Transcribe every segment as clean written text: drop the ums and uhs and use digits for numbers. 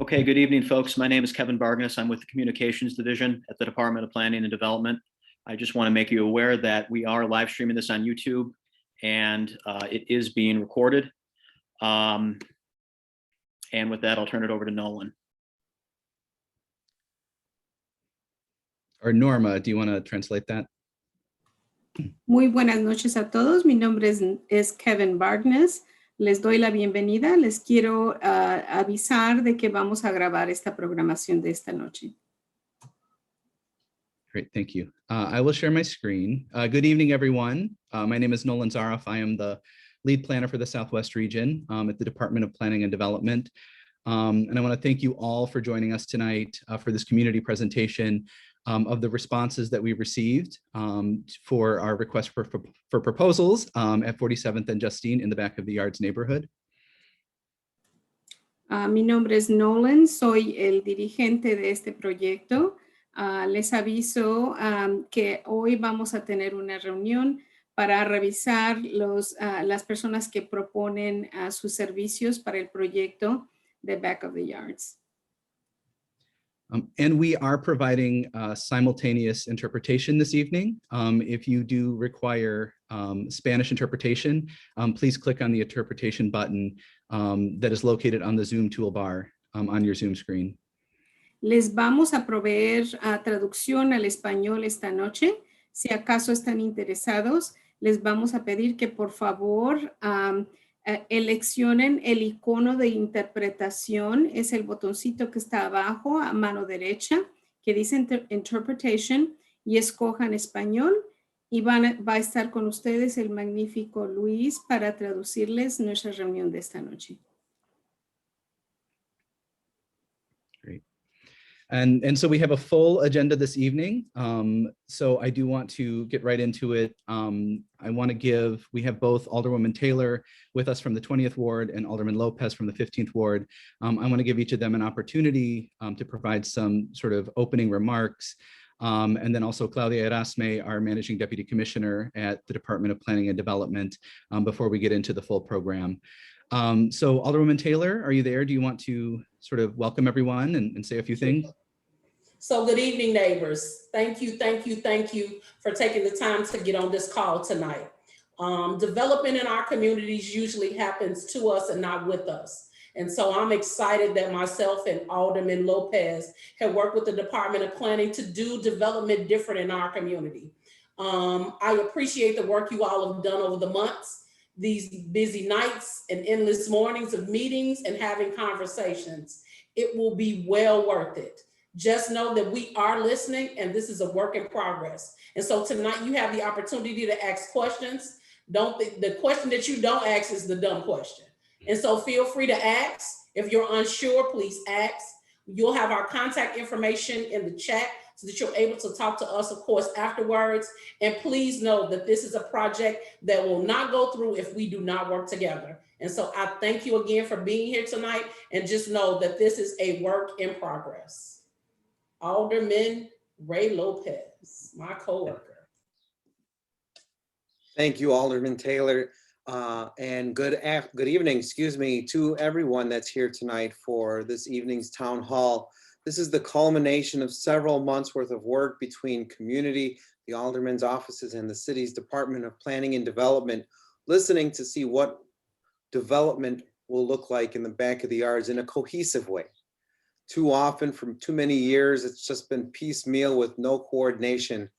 Okay, good evening, folks. My name is Kevin Bargness. I'm with the Communications Division at the Department of Planning and Development. I just want to make you aware that we are live streaming this on YouTube and it is being recorded. And with that, I'll turn it over to Nolan. Or Norma, do you want to translate that? Muy buenas noches a todos. Mi nombre es Kevin Bargness. Les doy la bienvenida. Les quiero avisar de que vamos a grabar esta programación de esta noche. Great, thank you. I will share my screen. Good evening, everyone. My name is Nolan Zaroff. I am the lead planner for the Southwest region at the Department of Planning and Development. And I want to thank you all for joining us tonight for this community presentation of the responses that we received for our request for proposals at 47th and Justine in the back of the Yards neighborhood. Mi nombre es Nolan, soy el dirigente de este proyecto. Les aviso que hoy vamos a tener una reunión para revisar las personas que proponen sus servicios para el proyecto de Back of the Yards. And we are providing simultaneous interpretation this evening. If you do require Spanish interpretation, please click on the interpretation button that is located on the Zoom toolbar on your Zoom screen. Les vamos a proveer traducción al español esta noche. Si acaso están interesados, les vamos a pedir que por favor eleccionen el icono de interpretación. Es el botoncito que está abajo a mano derecha que dice Interpretation y escojan español y va a estar con ustedes el magnífico Luis para traducirles nuestra reunión de esta noche. Great. And so we have a full agenda this evening. So I do want to get right into it. I want to we have both Alderwoman Taylor with us from the 20th Ward and Alderman Lopez from the 15th Ward. I want to give each of them an opportunity to provide some sort of opening remarks. And then also Claudia Erasme, our Managing Deputy Commissioner at the Department of Planning and Development, before we get into the full program. So Alderwoman Taylor, are you there? Do you want to sort of welcome everyone and say a few things? So good evening, neighbors. Thank you for taking the time to get on this call tonight. Development in our communities usually happens to us and not with us. And so I'm excited that myself and Alderman Lopez have worked with the Department of Planning to do development different in our community. I appreciate the work you all have done over the months, these busy nights and endless mornings of meetings and having conversations. It will be well worth it. Just know that we are listening and this is a work in progress. And so tonight you have the opportunity to ask questions. The question that you don't ask is the dumb question. And so feel free to ask. If you're unsure, please ask. You'll have our contact information in the chat so that you're able to talk to us, of course, afterwards. And please know that this is a project that will not go through if we do not work together. And so I thank you again for being here tonight and just know that this is a work in progress. Alderman Ray Lopez, my coworker. Thank you, Alderman Taylor. And good evening, to everyone that's here tonight for this evening's town hall. This is the culmination of several months worth of work between community, the alderman's offices, and the city's Department of Planning and Development, listening to see what development will look like in the back of the yards in a cohesive way. Too often, from too many years, it's just been piecemeal with no coordination.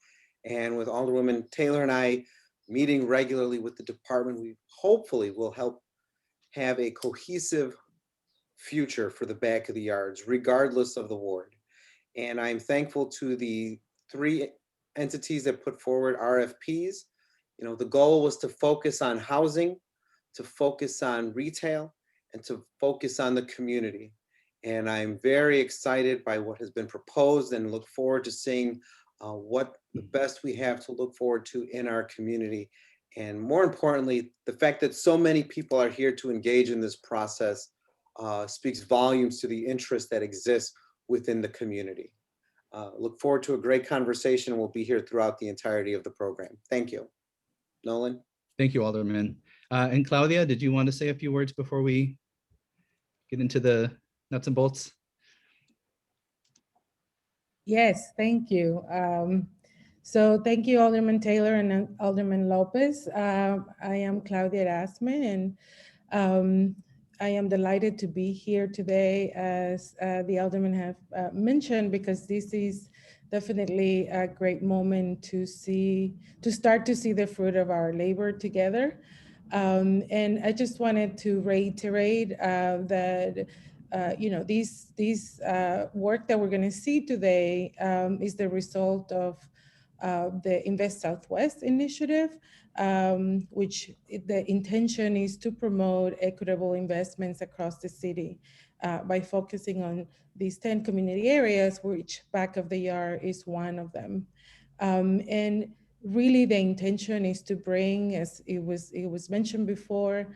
And with Alderwoman Taylor and I meeting regularly with the department, we hopefully will help have a cohesive future for the back of the yards, regardless of the ward. And I'm thankful to the 3 entities that put forward RFPs. You know, the goal was to focus on housing, to focus on retail, and to focus on the community. And I'm very excited by what has been proposed and look forward to seeing what the best we have to look forward to in our community. And more importantly, the fact that so many people are here to engage in this process speaks volumes to the interest that exists within the community. Look forward to a great conversation. We'll be here throughout the entirety of the program. Thank you. Nolan? Thank you, Alderman. And Claudia, did you want to say a few words before we get into the nuts and bolts? Yes, thank you. So thank you, Alderman Taylor and Alderman Lopez. I am Claudia Erasme, and I am delighted to be here today, as the Alderman have mentioned, because this is definitely a great moment to start to see the fruit of our labor together. And I just wanted to reiterate that these work that we're going to see today is the result of the Invest Southwest initiative, which the intention is to promote equitable investments across the city by focusing on these 10 community areas, which back of the yard is one of them. And really the intention is to bring, as it was mentioned before,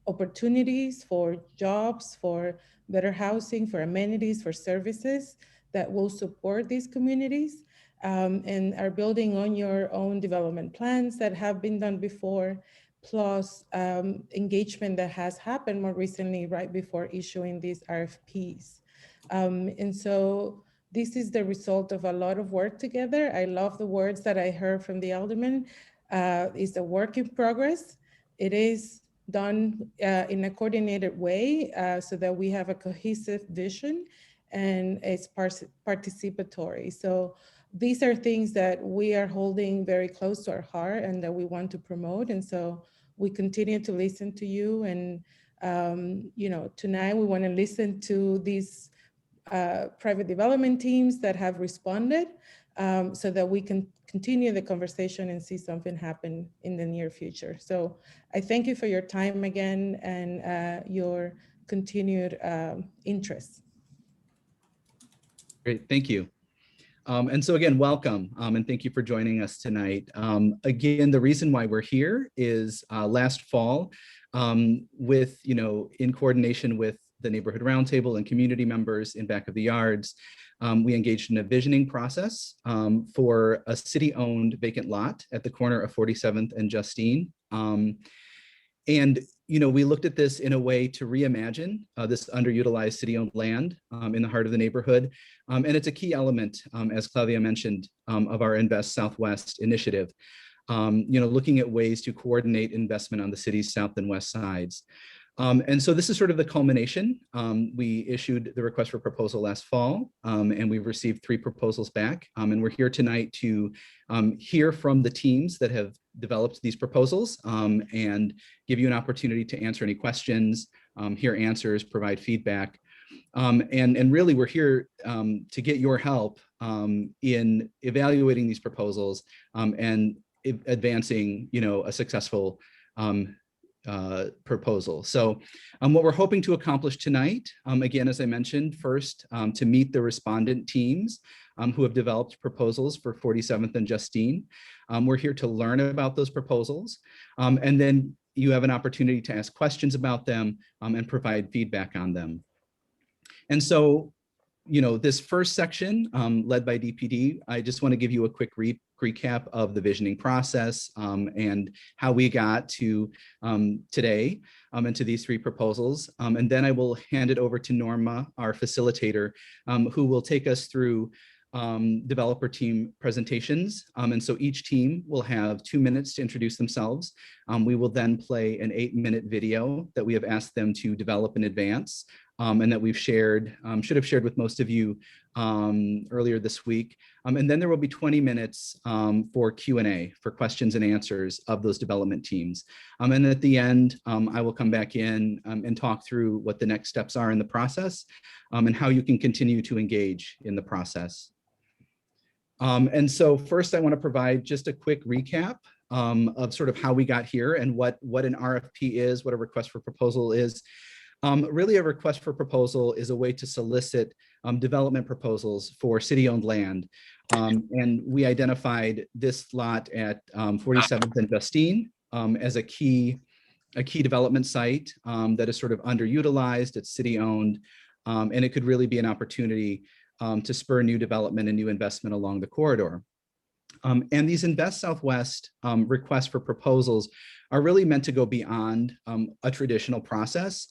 opportunities for jobs, for better housing, for amenities, for services that will support these communities, and are building on your own development plans that have been done before, plus engagement that has happened more recently right before issuing these RFPs. And so this is the result of a lot of work together. I love the words that I heard from the Alderman. It's a work in progress. It is done in a coordinated way so that we have a cohesive vision, and it's participatory. So these are things that we are holding very close to our heart and that we want to promote. And so we continue to listen to you. And tonight we want to listen to these private development teams that have responded, so that we can continue the conversation and see something happen in the near future. So I thank you for your time again and your continued interest. Great, thank you. And so again, welcome, and thank you for joining us tonight. Again, the reason why we're here is last fall, in coordination with the Neighborhood Roundtable and community members in Back of the Yards, we engaged in a visioning process for a city-owned vacant lot at the corner of 47th and Justine. We looked at this in a way to reimagine this underutilized city-owned land in the heart of the neighborhood. And it's a key element, as Claudia mentioned, of our Invest Southwest initiative, looking at ways to coordinate investment on the city's south and west sides. And so this is sort of the culmination. We issued the request for proposal last fall, and we've received 3 proposals back. And we're here tonight to hear from the teams that have developed these proposals and give you an opportunity to answer any questions, hear answers, provide feedback. And really we're here to get your help in evaluating these proposals and advancing, a successful proposal. So what we're hoping to accomplish tonight, again, as I mentioned, first to meet the respondent teams who have developed proposals for 47th and Justine. We're here to learn about those proposals, and then you have an opportunity to ask questions about them and provide feedback on them. And so, this first section led by DPD, I just want to give you a quick recap of the visioning process and how we got to today and to these 3 proposals. And then I will hand it over to Norma, our facilitator, who will take us through developer team presentations. And so each team will have 2 minutes to introduce themselves. We will then play an 8-minute video that we have asked them to develop in advance. And that we've shared, should have shared with most of you earlier this week. And then there will be 20 minutes for Q&A, for questions and answers of those development teams. And at the end, I will come back in and talk through what the next steps are in the process and how you can continue to engage in the process. And so first I want to provide just a quick recap of sort of how we got here and what an RFP is, what a request for proposal is. Really, a request for proposal is a way to solicit development proposals for city-owned land. And we identified this lot at 47th and Justine as a key development site that is sort of underutilized. It's city-owned, and it could really be an opportunity to spur new development and new investment along the corridor. And these Invest Southwest requests for proposals are really meant to go beyond a traditional process.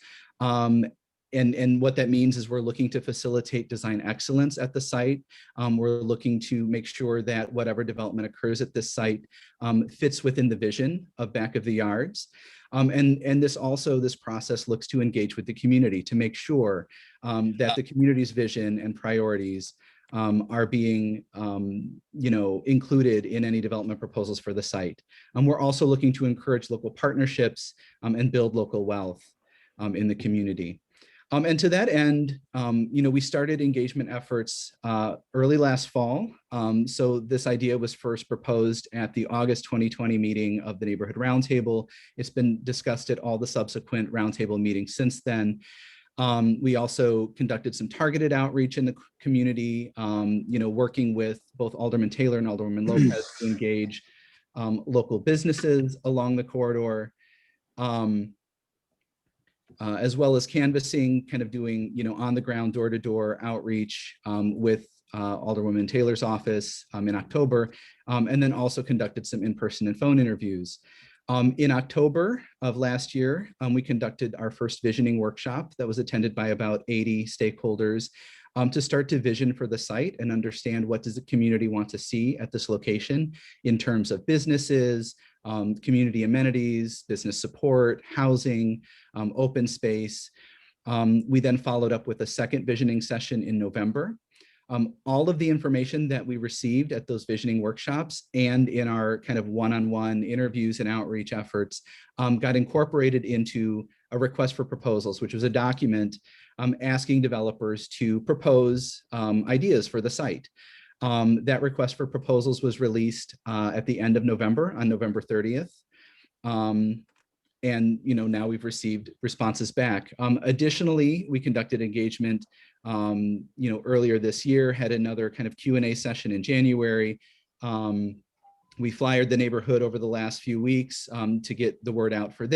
And what that means is we're looking to facilitate design excellence at the site. We're looking to make sure that whatever development occurs at this site fits within the vision of Back of the Yards. And this process looks to engage with the community to make sure that the community's vision and priorities are being included in any development proposals for the site. We're also looking to encourage local partnerships and build local wealth in the community. And to that end, we started engagement efforts early last fall. So this idea was first proposed at the August 2020 meeting of the Neighborhood Roundtable. It's been discussed at all the subsequent roundtable meetings since then. We also conducted some targeted outreach in the community, working with both Alderman Taylor and Alderwoman Lopez to engage local businesses along the corridor. As well as canvassing, kind of doing, on the ground, door-to-door outreach with Alderwoman Taylor's office in October, and then also conducted some in-person and phone interviews. In October of last year, we conducted our first visioning workshop that was attended by about 80 stakeholders to start to vision for the site and understand what does the community want to see at this location in terms of businesses, community amenities, business support, housing, open space. We then followed up with a second visioning session in November. All of the information that we received at those visioning workshops and in our kind of one-on-one interviews and outreach efforts got incorporated into a request for proposals, which was a document asking developers to propose ideas for the site. That request for proposals was released at the end of November, on November 30th. And now we've received responses back. Additionally, we conducted engagement earlier this year, had another kind of Q&A session in January. We flyered the neighborhood over the last few weeks to get the word out for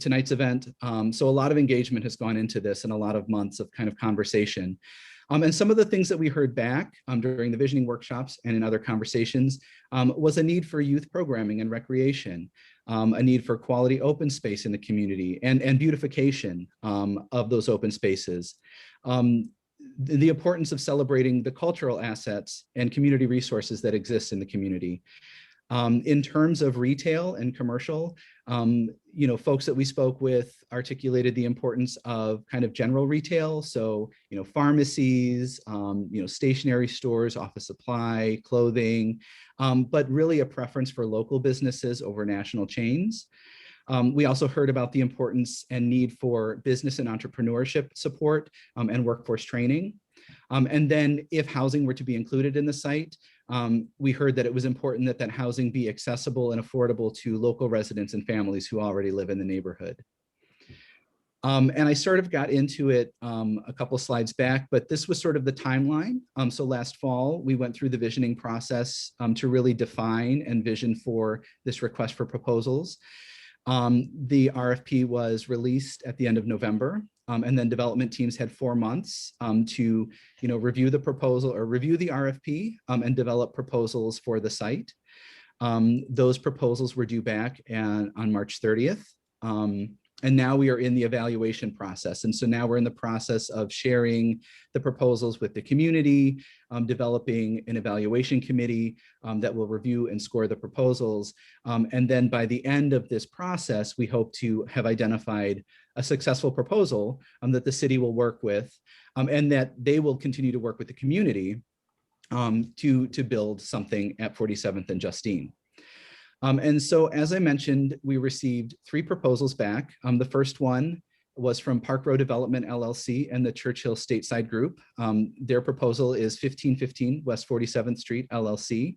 tonight's event. So a lot of engagement has gone into this and a lot of months of kind of conversation. And some of the things that we heard back during the visioning workshops and in other conversations was a need for youth programming and recreation, a need for quality open space in the community and beautification of those open spaces. The importance of celebrating the cultural assets and community resources that exist in the community. In terms of retail and commercial, folks that we spoke with articulated the importance of kind of general retail. So, pharmacies, stationery stores, office supply, clothing, but really a preference for local businesses over national chains. We also heard about the importance and need for business and entrepreneurship support and workforce training. And then if housing were to be included in the site, we heard that it was important that that housing be accessible and affordable to local residents and families who already live in the neighborhood. And I sort of got into it a couple slides back, but this was sort of the timeline. So last fall, we went through the visioning process to really define and vision for this request for proposals. The RFP was released at the end of November. And then development teams had 4 months to review the proposal or review the RFP and develop proposals for the site. Those proposals were due back on March 30th. And now we are in the evaluation process. And so now we're in the process of sharing the proposals with the community, developing an evaluation committee that will review and score the proposals. And then by the end of this process, we hope to have identified a successful proposal that the city will work with and that they will continue to work with the community to build something at 47th and Justine. And so, as I mentioned, we received 3 proposals back. The first one was from Park Row Development LLC and the Churchill Stateside Group. Their proposal is 1515 West 47th Street LLC.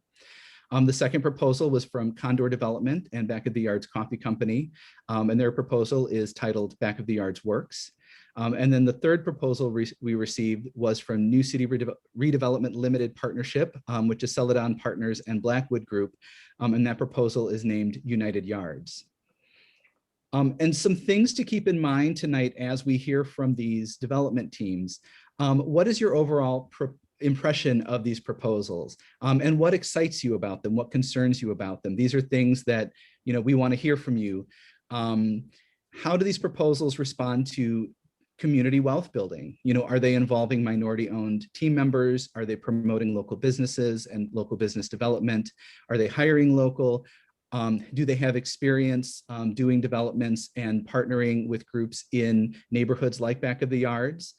The second proposal was from Condor Development and Back of the Yards Coffee Company, and their proposal is titled Back of the Yards Works. And then the third proposal we received was from New City Redevelopment Limited Partnership, which is Celadon Partners and Blackwood Group, and that proposal is named United Yards. And some things to keep in mind tonight as we hear from these development teams. What is your overall impression of these proposals, and what excites you about them, what concerns you about them. These are things that, you know, we want to hear from you. How do these proposals respond to community wealth building? You know, are they involving minority-owned team members? Are they promoting local businesses and local business development? Are they hiring local? Do they have experience doing developments and partnering with groups in neighborhoods like Back of the Yards?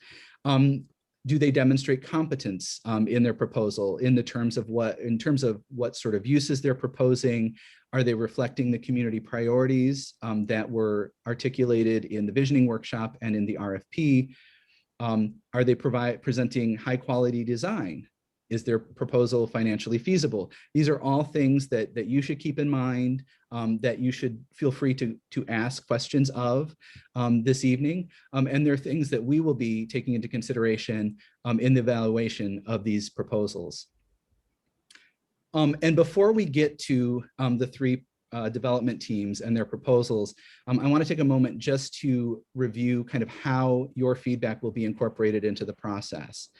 Do they demonstrate competence in their proposal in terms of what sort of uses they're proposing? Are they reflecting the community priorities that were articulated in the visioning workshop and in the RFP? Are they presenting high quality design? Is their proposal financially feasible? These are all things that you should keep in mind, that you should feel free to ask questions of this evening. And they're things that we will be taking into consideration in the evaluation of these proposals. And before we get to the three development teams and their proposals, I want to take a moment just to review kind of how your feedback will be incorporated into the process.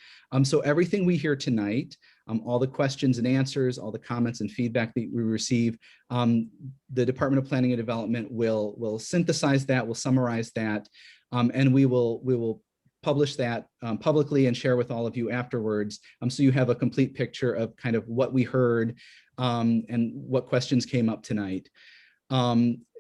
So everything we hear tonight, all the questions and answers, all the comments and feedback that we receive, the Department of Planning and Development will synthesize that, will summarize that, and we will publish that publicly and share with all of you afterwards, so you have a complete picture of kind of what we heard and what questions came up tonight.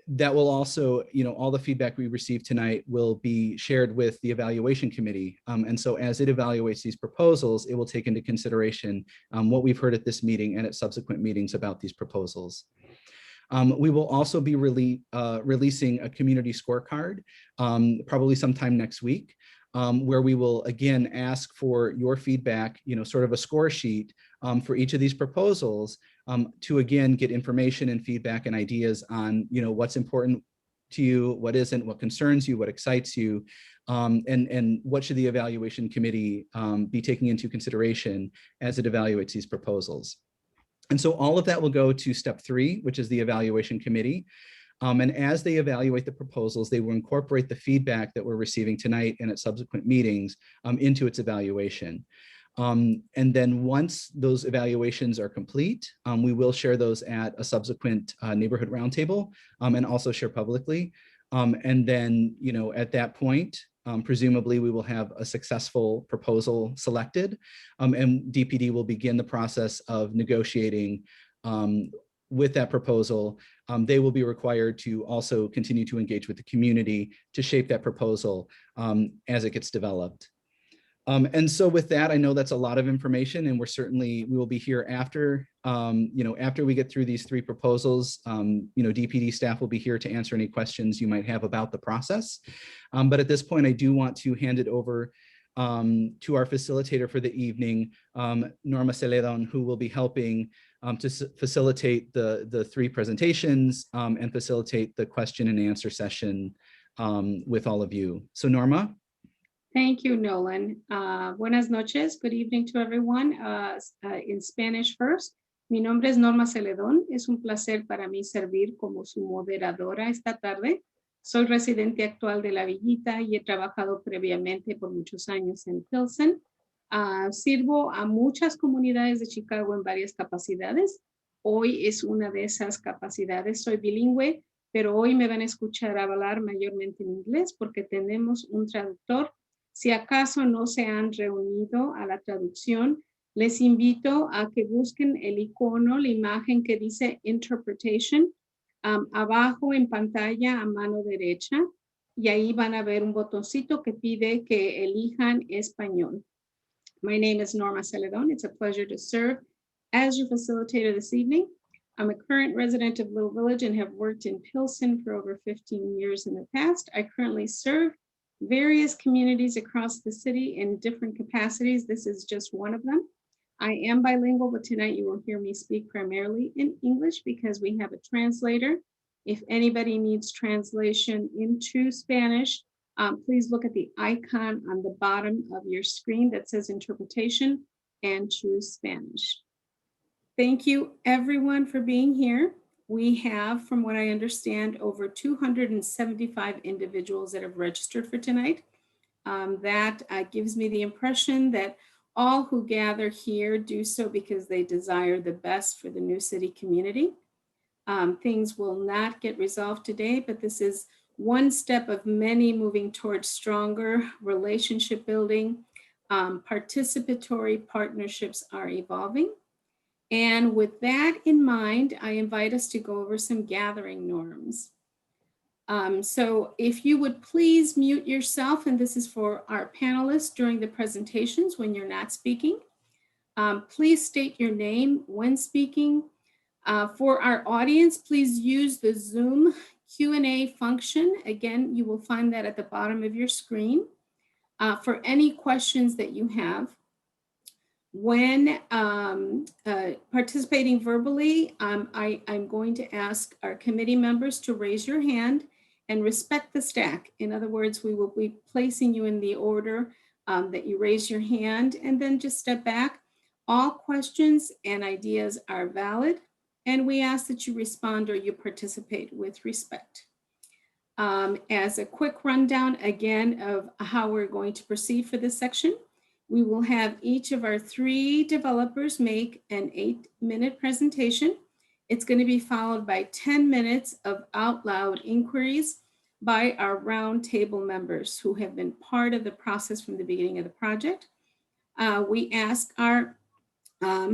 That will also, you know, all the feedback we received tonight will be shared with the evaluation committee. And so as it evaluates these proposals, it will take into consideration what we've heard at this meeting and at subsequent meetings about these proposals. We will also be releasing a community scorecard probably sometime next week, where we will again ask for your feedback, you know, sort of a score sheet for each of these proposals, to again get information and feedback and ideas on, you know, what's important to you, what isn't, what concerns you, what excites you, and what should the evaluation committee be taking into consideration as it evaluates these proposals. And so all of that will go to step 3, which is the evaluation committee. And as they evaluate the proposals, they will incorporate the feedback that we're receiving tonight and at subsequent meetings into its evaluation. And then once those evaluations are complete, we will share those at a subsequent neighborhood roundtable and also share publicly. And then, you know, at that point, presumably we will have a successful proposal selected, and DPD will begin the process of negotiating with that proposal. They will be required to also continue to engage with the community to shape that proposal as it gets developed. And so with that, I know that's a lot of information, and we will be here after, you know, after we get through these 3 proposals. You know, DPD staff will be here to answer any questions you might have about the process. But at this point, I do want to hand it over to our facilitator for the evening, Norma Celedon, who will be helping to facilitate the 3 presentations and facilitate the question and answer session with all of you. So Norma. Thank you, Nolan. Buenas noches. Good evening to everyone. In Spanish first. Mi nombre es Norma Celedón. Es un placer para mí servir como su moderadora esta tarde. Soy residente actual de La Villita y he trabajado previamente por muchos años en Pilsen. Sirvo a muchas comunidades de Chicago en varias capacidades. Hoy es una de esas capacidades. Soy bilingüe, pero hoy me van a escuchar hablar mayormente en inglés porque tenemos un traductor. Si acaso no se han reunido a la traducción, les invito a que busquen el icono, la imagen que dice Interpretation, abajo en pantalla a mano derecha, y ahí van a ver un botoncito que pide que elijan español. My name is Norma Celedón. It's a pleasure to serve as your facilitator this evening. I'm a current resident of Little Village and have worked in Pilsen for over 15 years in the past. I currently serve various communities across the city in different capacities. This is just one of them. I am bilingual, but tonight you will hear me speak primarily in English because we have a translator. If anybody needs translation into Spanish, please look at the icon on the bottom of your screen that says interpretation and choose Spanish. Thank you everyone for being here. We have, from what I understand, over 275 individuals that have registered for tonight. That gives me the impression that All who gather here do so because they desire the best for the New City community. Things will not get resolved today, but this is one step of many moving towards stronger relationship building. Participatory partnerships are evolving. And with that in mind, I invite us to go over some gathering norms. So if you would please mute yourself, and this is for our panelists during the presentations when you're not speaking. Please state your name when speaking. For our audience, please use the Zoom Q&A function. Again, you will find that at the bottom of your screen. For any questions that you have. When participating verbally, I'm going to ask our committee members to raise your hand and respect the stack. In other words, we will be placing you in the order that you raise your hand, and then just step back. All questions and ideas are valid, and we ask that you respond or you participate with respect. As a quick rundown again of how we're going to proceed for this section, we will have each of our 3 developers make an 8-minute presentation. It's going to be followed by 10 minutes of out loud inquiries by our roundtable members who have been part of the process from the beginning of the project. We ask our our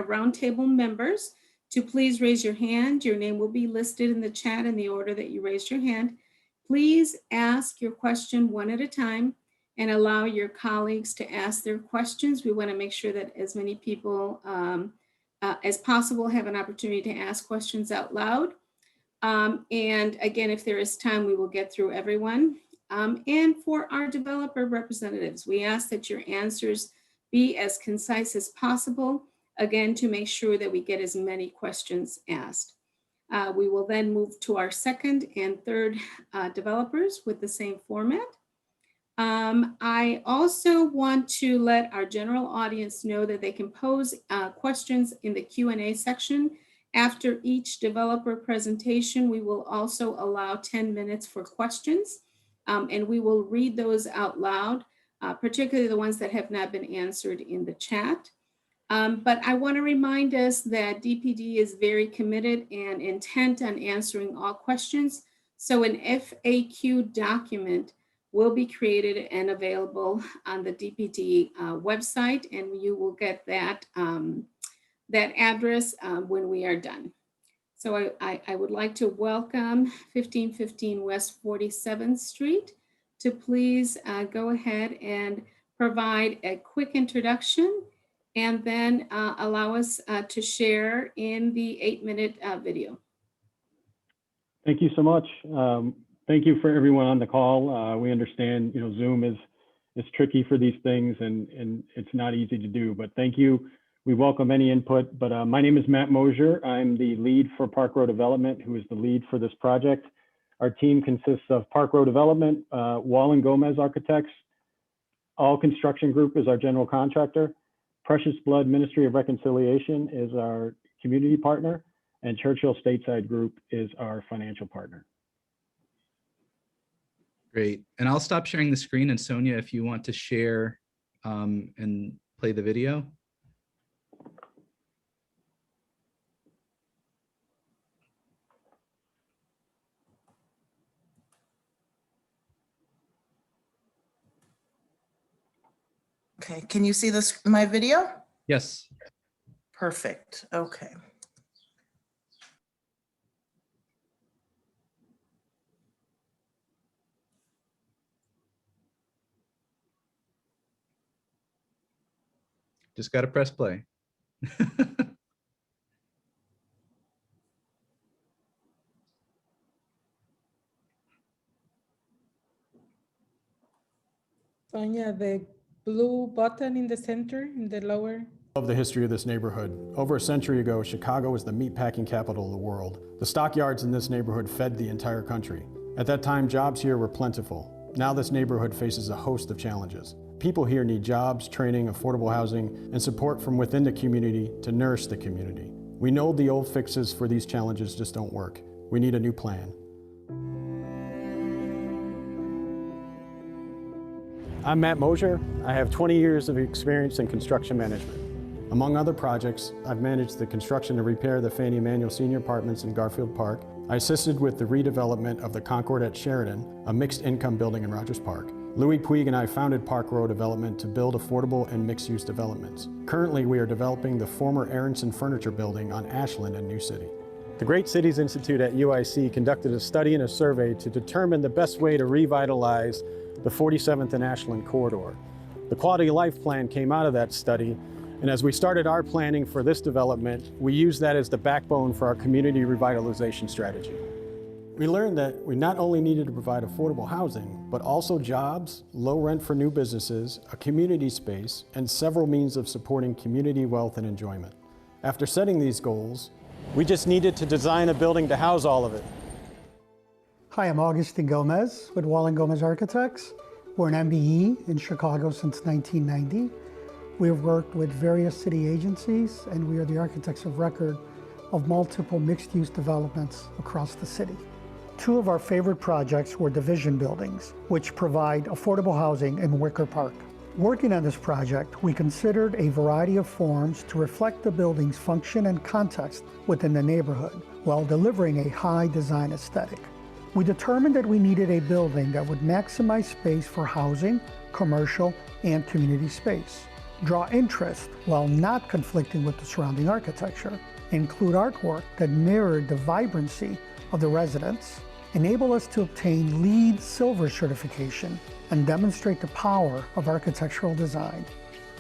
roundtable members to please raise your hand. Your name will be listed in the chat in the order that you raised your hand. Please ask your question one at a time and allow your colleagues to ask their questions. We want to make sure that as many people as possible have an opportunity to ask questions out loud. And again, if there is time, we will get through everyone. And for our developer representatives, we ask that your answers be as concise as possible, again, to make sure that we get as many questions asked. We will then move to our second and third developers with the same format. I also want to let our general audience know that they can pose questions in the Q&A section. After each developer presentation, we will also allow 10 minutes for questions, and we will read those out loud, particularly the ones that have not been answered in the chat. But I want to remind us that DPD is very committed and intent on answering all questions. So an FAQ document will be created and available on the DPD website, and you will get that, that address when we are done. So I would like to welcome 1515 West 47th Street to please go ahead and provide a quick introduction and then allow us to share in the 8-minute video. Thank you so much. Thank you for everyone on the call. We understand, Zoom is tricky for these things and it's not easy to do, but thank you. We welcome any input, but my name is Matt Mosier. I'm the lead for Park Row Development, who is the lead for this project. Our team consists of Park Row Development, Wall and Gomez Architects, All Construction Group is our general contractor, Precious Blood Ministry of Reconciliation is our community partner, and Churchill Stateside Group is our financial partner. Great. And I'll stop sharing the screen. And Sonia, if you want to share and play the video. Okay, can you see this, my video? Yes. Perfect, okay. Just got to press play. Sonia, the blue button in the center, in the lower. Of the history of this neighborhood. Over a century ago, Chicago was the meatpacking capital of the world. The stockyards in this neighborhood fed the entire country. At that time, jobs here were plentiful. Now this neighborhood faces a host of challenges. People here need jobs, training, affordable housing, and support from within the community to nourish the community. We know the old fixes for these challenges just don't work. We need a new plan. I'm Matt Mosier. I have 20 years of experience in construction management. Among other projects, I've managed the construction and repair of the Fannie Emanuel Senior Apartments in Garfield Park. I assisted with the redevelopment of the Concord at Sheridan, a mixed-income building in Rogers Park. Louis Puig and I founded Park Row Development to build affordable and mixed-use developments. Currently, we are developing the former Aronson Furniture Building on Ashland in New City. The Great Cities Institute at UIC conducted a study and a survey to determine the best way to revitalize the 47th and Ashland corridor. The Quality of Life Plan came out of that study, and as we started our planning for this development, we used that as the backbone for our community revitalization strategy. We learned that we not only needed to provide affordable housing, but also jobs, low rent for new businesses, a community space, and several means of supporting community wealth and enjoyment. After setting these goals, we just needed to design a building to house all of it. Hi, I'm Augustin Gomez with Wall & Gomez Architects. We're an MBE in Chicago since 1990. We've worked with various city agencies, and we are the architects of record of multiple mixed-use developments across the city. Two of our favorite projects were division buildings, which provide affordable housing in Wicker Park. Working on this project, we considered a variety of forms to reflect the building's function and context within the neighborhood, while delivering a high design aesthetic. We determined that we needed a building that would maximize space for housing, commercial, and community space, draw interest while not conflicting with the surrounding architecture, include artwork that mirrored the vibrancy of the residents, enable us to obtain LEED Silver certification, and demonstrate the power of architectural design.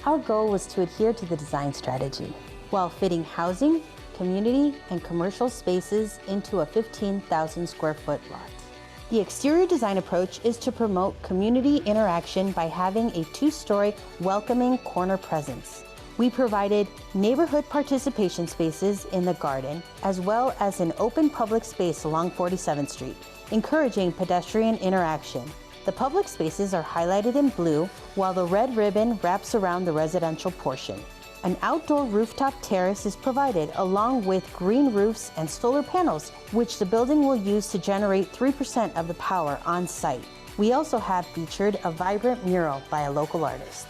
Our goal was to adhere to the design strategy while fitting housing, community, and commercial spaces into a 15,000 square foot lot. The exterior design approach is to promote community interaction by having a two-story welcoming corner presence. We provided neighborhood participation spaces in the garden, as well as an open public space along 47th Street, encouraging pedestrian interaction. The public spaces are highlighted in blue, while the red ribbon wraps around the residential portion. An outdoor rooftop terrace is provided along with green roofs and solar panels, which the building will use to generate 3% of the power on site. We also have featured a vibrant mural by a local artist.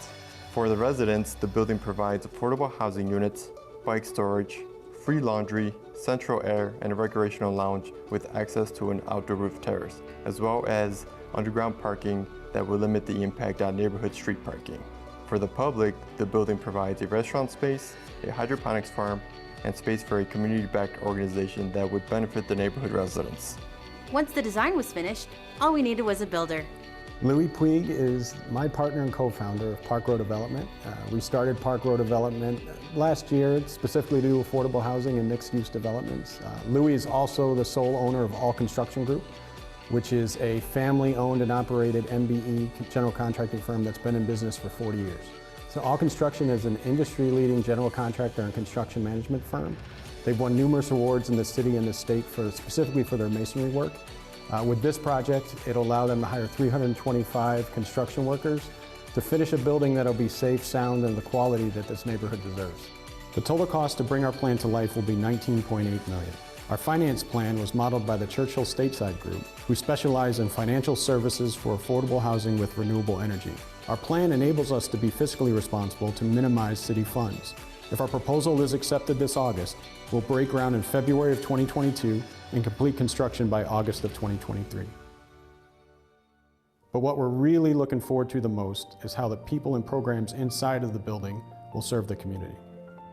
For the residents, the building provides affordable housing units, bike storage, free laundry, central air, and a recreational lounge with access to an outdoor roof terrace, as well as underground parking that will limit the impact on neighborhood street parking. For the public, the building provides a restaurant space, a hydroponics farm, and space for a community-backed organization that would benefit the neighborhood residents. Once the design was finished, all we needed was a builder. Louis Puig is my partner and co-founder of Park Row Development. We started Park Row Development last year specifically to do affordable housing and mixed-use developments. Louis is also the sole owner of All Construction Group, which is a family-owned and operated MBE general contracting firm that's been in business for 40 years. So All Construction is an industry-leading general contractor and construction management firm. They've won numerous awards in the city and the state specifically for their masonry work. With this project, it'll allow them to hire 325 construction workers to finish a building that'll be safe, sound, and the quality that this neighborhood deserves. The total cost to bring our plan to life will be $19.8 million. Our finance plan was modeled by the Churchill Stateside Group, who specialize in financial services for affordable housing with renewable energy. Our plan enables us to be fiscally responsible to minimize city funds. If our proposal is accepted this August, we'll break ground in February of 2022 and complete construction by August of 2023. But what we're really looking forward to the most is how the people and programs inside of the building will serve the community.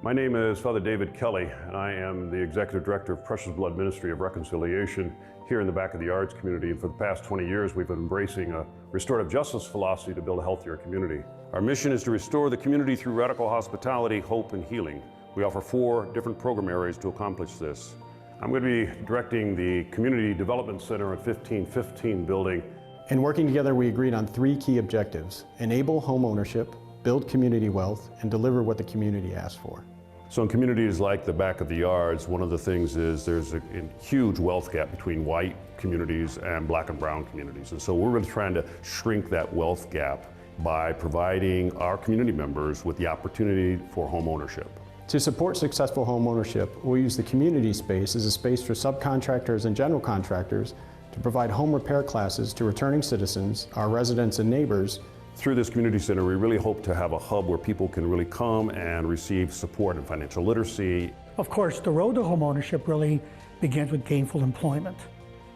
My name is Father David Kelly, and I am the Executive Director of Precious Blood Ministry of Reconciliation here in the Back of the Yards community. And for the past 20 years, we've been embracing a restorative justice philosophy to build a healthier community. Our mission is to restore the community through radical hospitality, hope, and healing. We offer 4 different program areas to accomplish this. I'm going to be directing the Community Development Center at 1515 building. In working together, we agreed on 3 key objectives: enable home ownership, build community wealth, and deliver what the community asked for. So in communities like the Back of the Yards, one of the things is there's a huge wealth gap between white communities and black and brown communities. And so we're really trying to shrink that wealth gap by providing our community members with the opportunity for home ownership. To support successful home ownership, we'll use the community space as a space for subcontractors and general contractors to provide home repair classes to returning citizens, our residents and neighbors, Through this community center, we really hope to have a hub where people can really come and receive support in financial literacy. Of course, the road to homeownership really begins with gainful employment.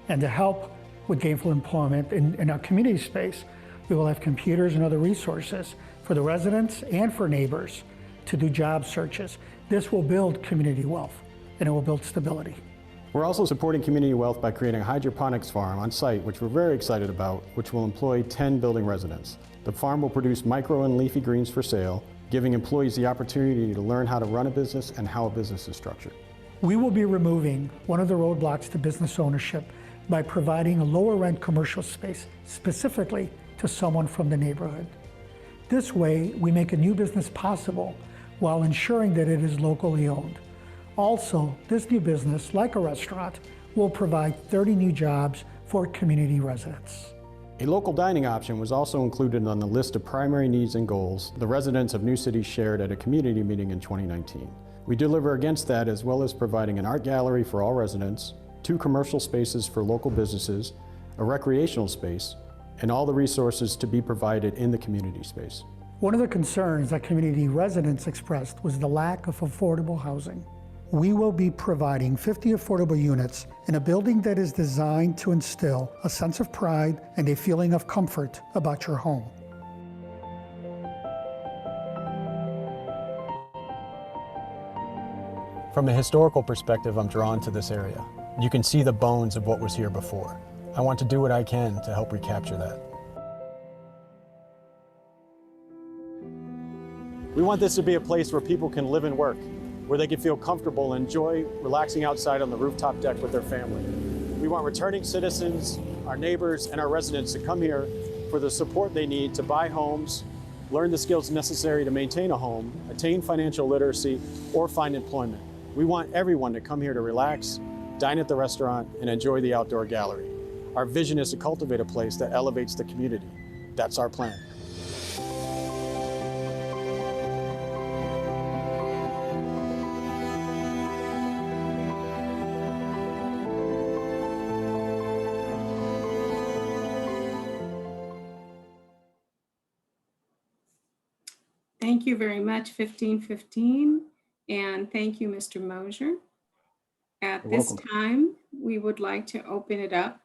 And to help with gainful employment in our community space, we will have computers and other resources for the residents and for neighbors to do job searches. This will build community wealth and it will build stability. We're also supporting community wealth by creating a hydroponics farm on site, which we're very excited about, which will employ 10 building residents. The farm will produce micro and leafy greens for sale, giving employees the opportunity to learn how to run a business and how a business is structured. We will be removing one of the roadblocks to business ownership by providing a lower rent commercial space specifically to someone from the neighborhood. This way, we make a new business possible while ensuring that it is locally owned. Also, this new business, like a restaurant, will provide 30 new jobs for community residents. A local dining option was also included on the list of primary needs and goals the residents of New City shared at a community meeting in 2019. We deliver against that, as well as providing an art gallery for all residents, 2 commercial spaces for local businesses, a recreational space, and all the resources to be provided in the community space. One of the concerns that community residents expressed was the lack of affordable housing. We will be providing 50 affordable units in a building that is designed to instill a sense of pride and a feeling of comfort about your home. From a historical perspective, I'm drawn to this area. You can see the bones of what was here before. I want to do what I can to help recapture that. We want this to be a place where people can live and work, where they can feel comfortable and enjoy relaxing outside on the rooftop deck with their family. We want returning citizens, our neighbors, and our residents to come here for the support they need to buy homes, learn the skills necessary to maintain a home, attain financial literacy, or find employment. We want everyone to come here to relax, dine at the restaurant, and enjoy the outdoor gallery. Our vision is to cultivate a place that elevates the community. That's our plan. Thank you very much, 1515. And thank you, Mr. Mosier. At this time, we would like to open it up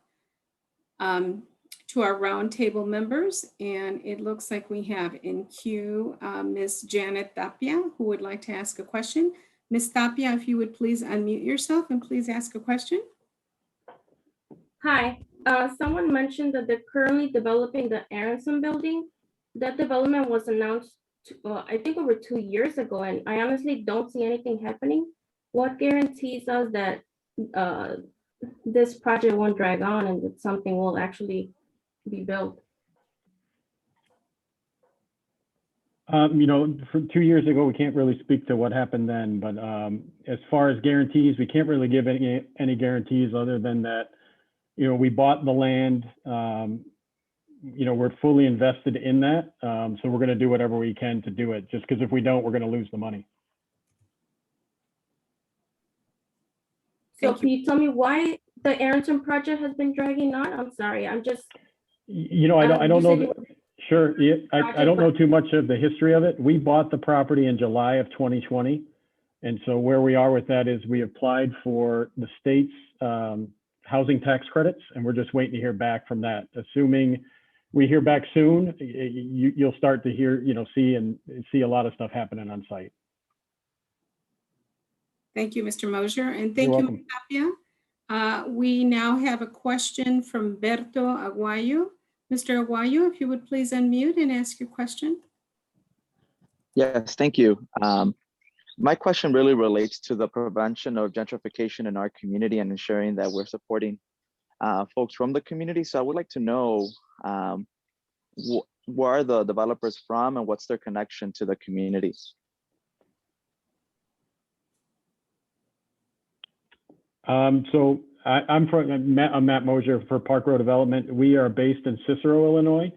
to our roundtable members. And it looks like we have in queue Ms. Janet Tapia, who would like to ask a question. Ms. Tapia, if you would please unmute yourself and please ask a question. Hi, someone mentioned that they're currently developing the Aronson building. That development was announced, I think over 2 years ago, and I honestly don't see anything happening. What guarantees us that this project won't drag on and that something will actually be built? From 2 years ago, we can't really speak to what happened then, but as far as guarantees, we can't really give any guarantees other than that, we bought the land, we're fully invested in that. So we're going to do whatever we can to do it, just because if we don't, we're going to lose the money. So can you tell me why the Aronson project has been dragging on? I'm sorry, I'm just. I don't know. Sure. Yeah, I don't know too much of the history of it. We bought the property in July of 2020. And so where we are with that is we applied for the state's housing tax credits, and we're just waiting to hear back from that. Assuming we hear back soon, you'll start to hear, see a lot of stuff happening on site. Thank you, Mr. Mosier, and thank you, Ms. Tapia. We now have a question from Berto Aguayo. Mr. Aguayo, if you would please unmute and ask your question. Yes, thank you. My question really relates to the prevention of gentrification in our community and ensuring that we're supporting folks from the community. So I would like to know where are the developers from and what's their connection to the community? So I'm Matt Mosier for Park Row Development. We are based in Cicero, Illinois.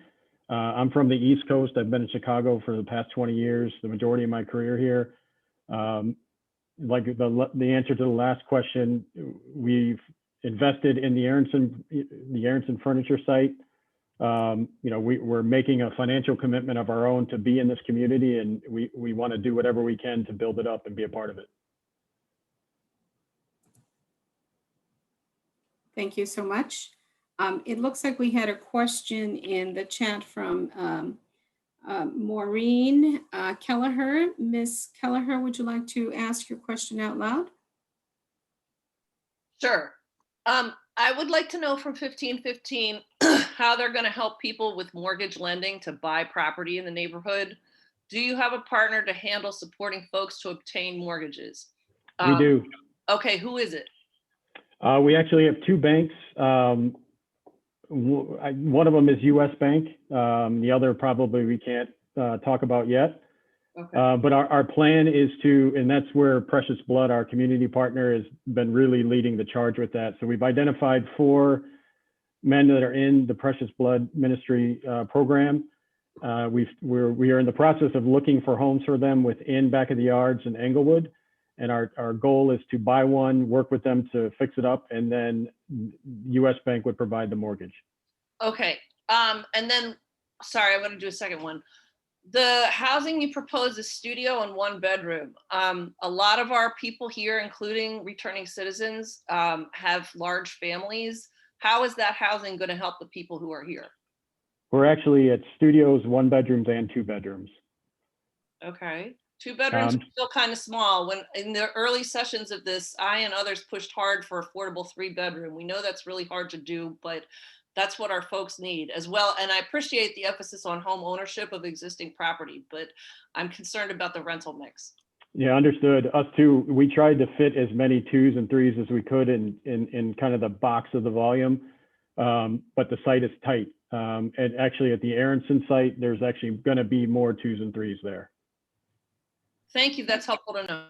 I'm from the East Coast. I've been in Chicago for the past 20 years, the majority of my career here. Like the answer to the last question, we've invested in the Aronson furniture site. we're making a financial commitment of our own to be in this community, and we want to do whatever we can to build it up and be a part of it. Thank you so much. It looks like we had a question in the chat from Maureen Kelleher. Ms. Kelleher, would you like to ask your question out loud? Sure. I would like to know from 1515 how they're going to help people with mortgage lending to buy property in the neighborhood. Do you have a partner to handle supporting folks to obtain mortgages? We do. Okay, who is it? We actually have two banks. One of them is US Bank. The other probably we can't talk about yet. Okay. But our plan is to, and that's where Precious Blood, our community partner, has been really leading the charge with that. So we've identified 4 men that are in the Precious Blood Ministry program. We are in the process of looking for homes for them within Back of the Yards in Englewood. And our goal is to buy one, work with them to fix it up, and then US Bank would provide the mortgage. Okay. And then, sorry, I'm going to do a second one. The housing you propose is studio and 1 bedroom. A lot of our people here, including returning citizens, have large families. How is that housing going to help the people who are here? We're actually at studios, 1 bedrooms and 2 bedrooms. Okay. 2 bedrooms are still kind of small. When in the early sessions of this, I and others pushed hard for affordable 3 bedroom. We know that's really hard to do, but that's what our folks need as well. And I appreciate the emphasis on home ownership of existing property, but I'm concerned about the rental mix. Yeah, understood. Us too. We tried to fit as many 2s and 3s as we could in kind of the box of the volume, but the site is tight. And actually at the Aronson site, there's actually going to be more 2s and 3s there. Thank you. That's helpful to know.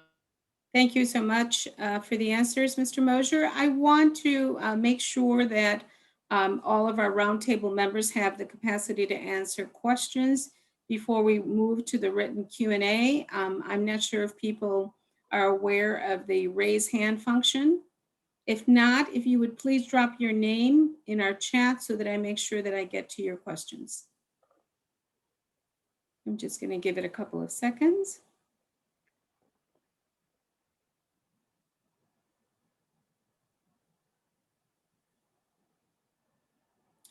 Thank you so much for the answers, Mr. Mosier. I want to make sure that all of our roundtable members have the capacity to answer questions before we move to the written Q&A. I'm not sure if people are aware of the raise hand function. If not, if you would please drop your name in our chat so that I make sure that I get to your questions. I'm just going to give it a couple of seconds.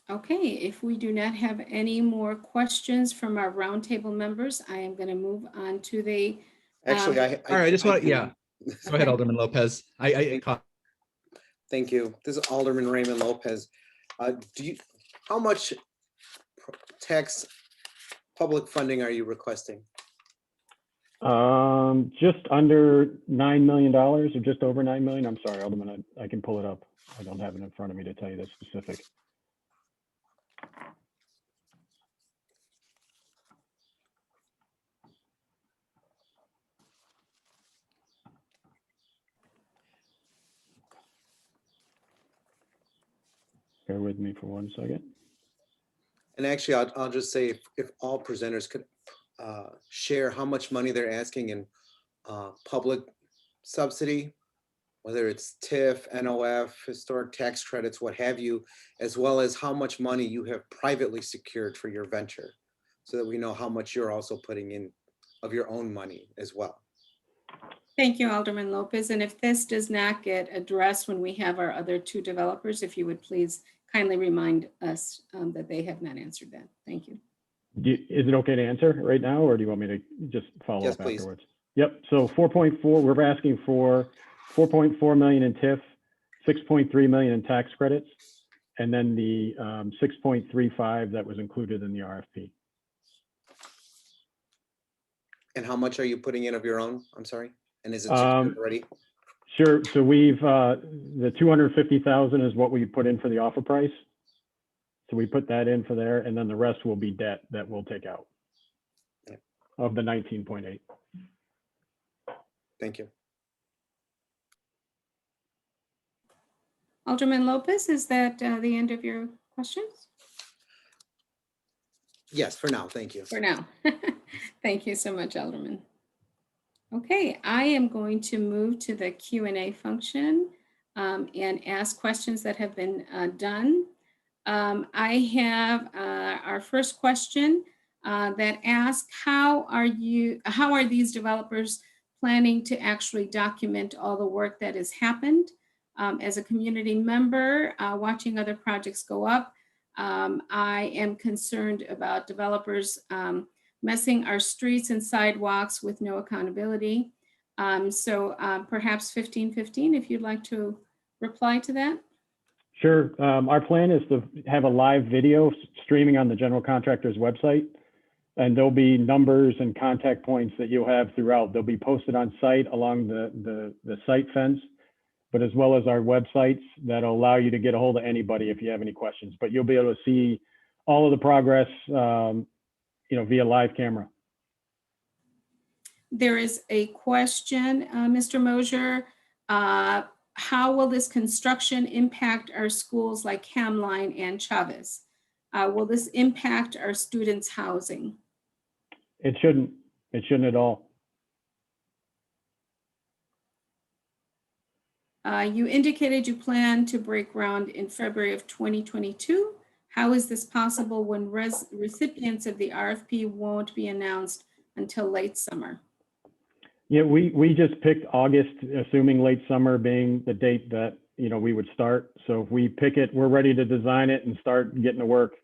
Okay, if we do not have any more questions from our roundtable members, I am going to move on to the. Actually, all right, I just want to, yeah. Go ahead, Alderman Lopez. Thank you. This is Alderman Raymond Lopez. How much tax public funding are you requesting? Just under $9 million or just over 9 million. I'm sorry, Alderman, I can pull it up. I don't have it in front of me to tell you the specific. Bear with me for 1 second. And actually, I'll just say if all presenters could share how much money they're asking in public subsidy, whether it's TIF, NOF, historic tax credits, what have you, as well as how much money you have privately secured for your venture, so that we know how much you're also putting in of your own money as well. Thank you, Alderman Lopez. And if this does not get addressed when we have our other 2 developers, if you would please kindly remind us that they have not answered that. Thank you. Is it okay to answer right now, or do you want me to just follow up please. afterwards? Yep. So 4.4, we're asking for 4.4 million in TIF, 6.3 million in tax credits, and then the 6.35 that was included in the RFP. And how much are you putting in of your own? I'm sorry. And is it secured already? Sure. So we've the 250,000 is what we put in for the offer price. So we put that in for there, and then the rest will be debt that we'll take out of the 19.8. Thank you. Alderman Lopez, is that the end of your questions? Yes, for now. Thank you. For now. Thank you so much, Alderman. Okay, I am going to move to the Q&A function and ask questions that have been done. I have our first question that asks, how are these developers planning to actually document all the work that has happened? As a community member, watching other projects go up, I am concerned about developers messing our streets and sidewalks with no accountability. So perhaps 1515, if you'd like to reply to that. Sure. Our plan is to have a live video streaming on the general contractor's website, and there'll be numbers and contact points that you'll have throughout. They'll be posted on site along the site fence, but as well as our websites that'll allow you to get a hold of anybody if you have any questions. But you'll be able to see all of the progress, via live camera. There is a question, Mr. Mosier. How will this construction impact our schools like Hamline and Chavez? Will this impact our students' housing? It shouldn't. It shouldn't at all. You indicated you plan to break ground in February of 2022. How is this possible when recipients of the RFP won't be announced until late summer? Yeah, we just picked August, assuming late summer being the date that we would start. So if we pick it, we're ready to design it and start getting to work.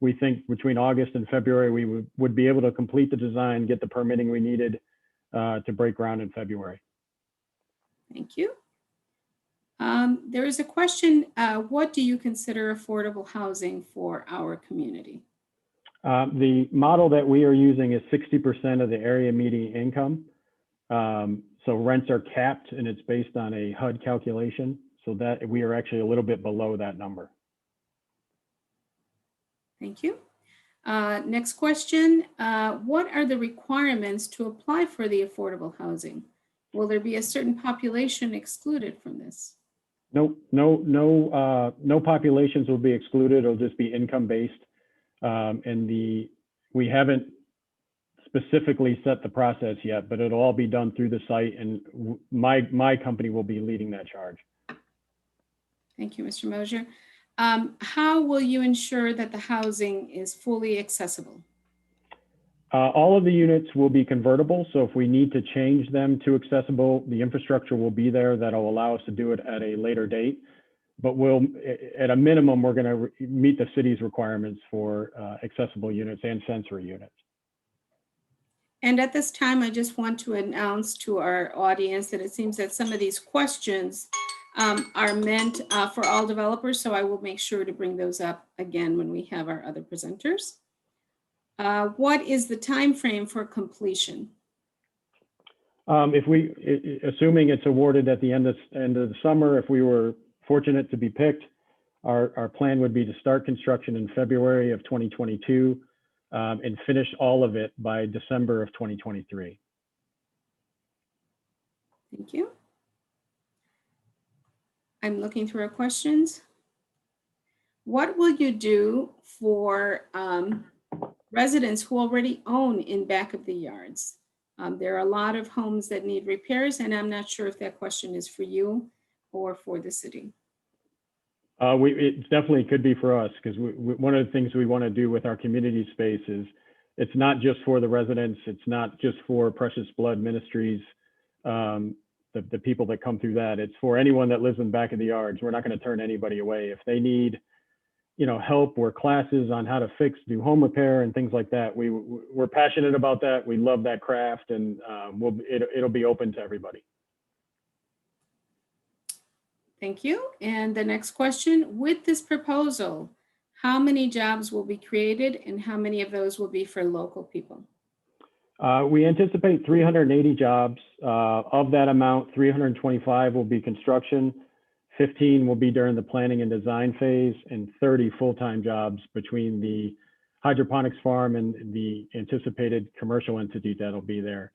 We think between August and February we would be able to complete the design, get the permitting we needed to break ground in February. Thank you. There is a question. What do you consider affordable housing for our community? The model that we are using is 60% of the area median income. So rents are capped and it's based on a HUD calculation. So that we are actually a little bit below that number. Thank you. Next question. What are the requirements to apply for the affordable housing? Will there be a certain population excluded from this? No populations will be excluded. It'll just be income based. We haven't specifically set the process yet, but it'll all be done through the site, and my company will be leading that charge. Thank you, Mr. Mosier. How will you ensure that the housing is fully accessible? All of the units will be convertible, so if we need to change them to accessible, the infrastructure will be there that'll allow us to do it at a later date. But at a minimum, we're going to meet the city's requirements for accessible units and sensory units. And at this time, I just want to announce to our audience that it seems that some of these questions are meant for all developers, so I will make sure to bring those up again when we have our other presenters. What is the time frame for completion? Assuming it's awarded at the end of the summer, if we were fortunate to be picked, our plan would be to start construction in February of 2022 and finish all of it by December of 2023. Thank you. I'm looking through our questions. What will you do for residents who already own in back of the yards? There are a lot of homes that need repairs, and I'm not sure if that question is for you or for the city. It definitely could be for us, because one of the things we want to do with our community space is it's not just for the residents, it's not just for Precious Blood Ministries, the people that come through that. It's for anyone that lives in back of the yards. We're not going to turn anybody away. If they need help or classes on how to do home repair and things like that, we're passionate about that. We love that craft, and it'll be open to everybody. Thank you. And the next question, with this proposal, how many jobs will be created and how many of those will be for local people? We anticipate 380 jobs. Of that amount, 325 will be construction, 15 will be during the planning and design phase, and 30 full-time jobs between the hydroponics farm and the anticipated commercial entity that'll be there.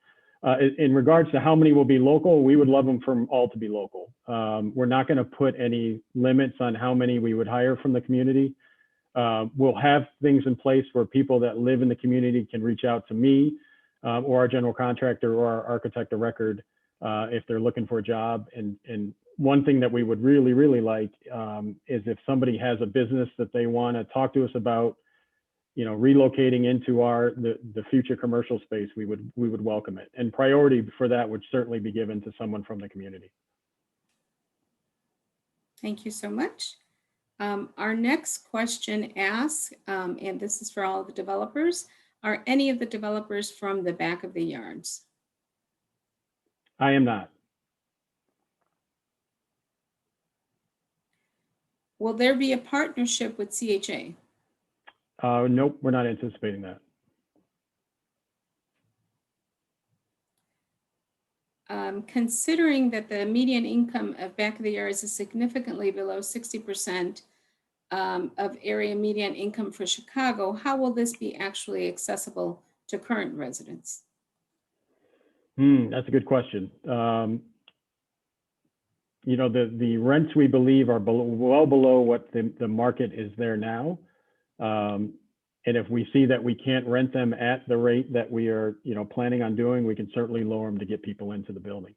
In regards to how many will be local, we would love them from all to be local. We're not going to put any limits on how many we would hire from the community. We'll have things in place where people that live in the community can reach out to me or our general contractor or our architect of record if they're looking for a job. And one thing that we would really, really like is if somebody has a business that they want to talk to us about, relocating into the future commercial space, we would welcome it. And priority for that would certainly be given to someone from the community. Thank you so much. Our next question asks, and this is for all the developers, are any of the developers from the back of the yards? I am not. Will there be a partnership with CHA? Nope, we're not anticipating that. Considering that the median income of back of the yards is significantly below 60% of area median income for Chicago, how will this be actually accessible to current residents? That's a good question. The rents we believe are well below what the market is there now. And if we see that we can't rent them at the rate that we are, planning on doing, we can certainly lower them to get people into the building.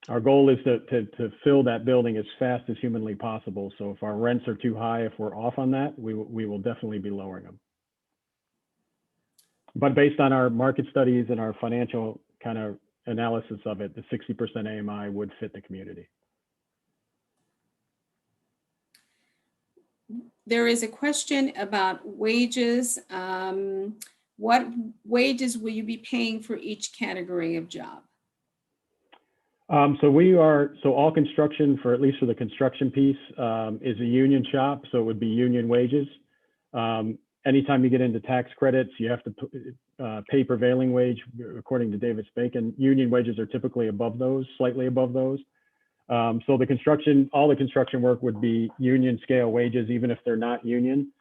Our goal is to fill that building as fast as humanly possible. So if our rents are too high, if we're off on that, we will definitely be lowering them. But based on our market studies and our financial kind of analysis of it, the 60% AMI would fit the community. There is a question about wages. What wages will you be paying for each category of job? So all construction, for at least for the construction piece, is a union shop, so it would be union wages. Anytime you get into tax credits, you have to pay prevailing wage according to Davis Bacon. Union wages are typically above those, slightly above those. So all the construction work would be union scale wages, even if they're not union.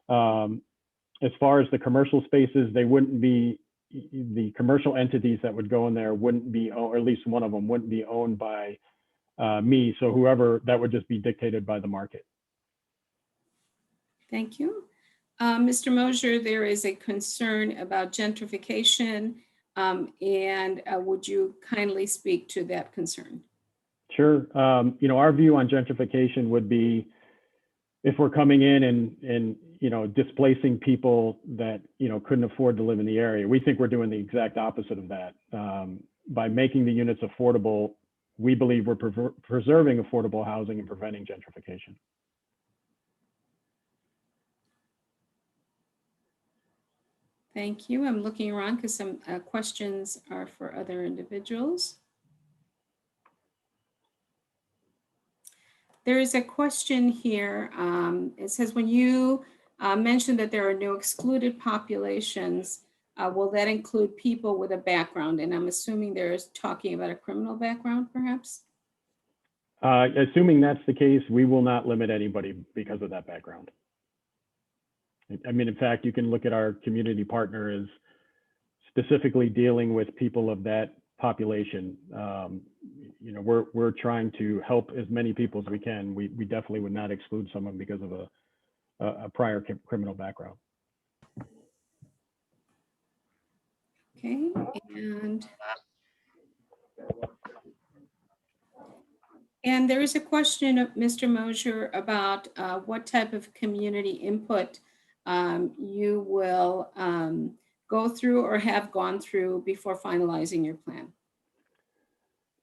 As far as the commercial spaces, they wouldn't be, the commercial entities that would go in there wouldn't be, or at least one of them wouldn't be owned by me. So whoever, that would just be dictated by the market. Thank you. Mr. Mosier, there is a concern about gentrification, and would you kindly speak to that concern? Sure. Our view on gentrification would be if we're coming in and displacing people that, couldn't afford to live in the area. We think we're doing the exact opposite of that. By making the units affordable, we believe we're preserving affordable housing and preventing gentrification. Thank you. I'm looking around because some questions are for other individuals. There is a question here. It says, when you mentioned that there are no excluded populations, will that include people with a background? And I'm assuming they're talking about a criminal background, perhaps? Assuming that's the case, we will not limit anybody because of that background. I mean, in fact, you can look at our community partner as specifically dealing with people of that population. We're trying to help as many people as we can. We definitely would not exclude someone because of a prior criminal background. Okay, and there is a question of Mr. Mosier about what type of community input you will go through or have gone through before finalizing your plan.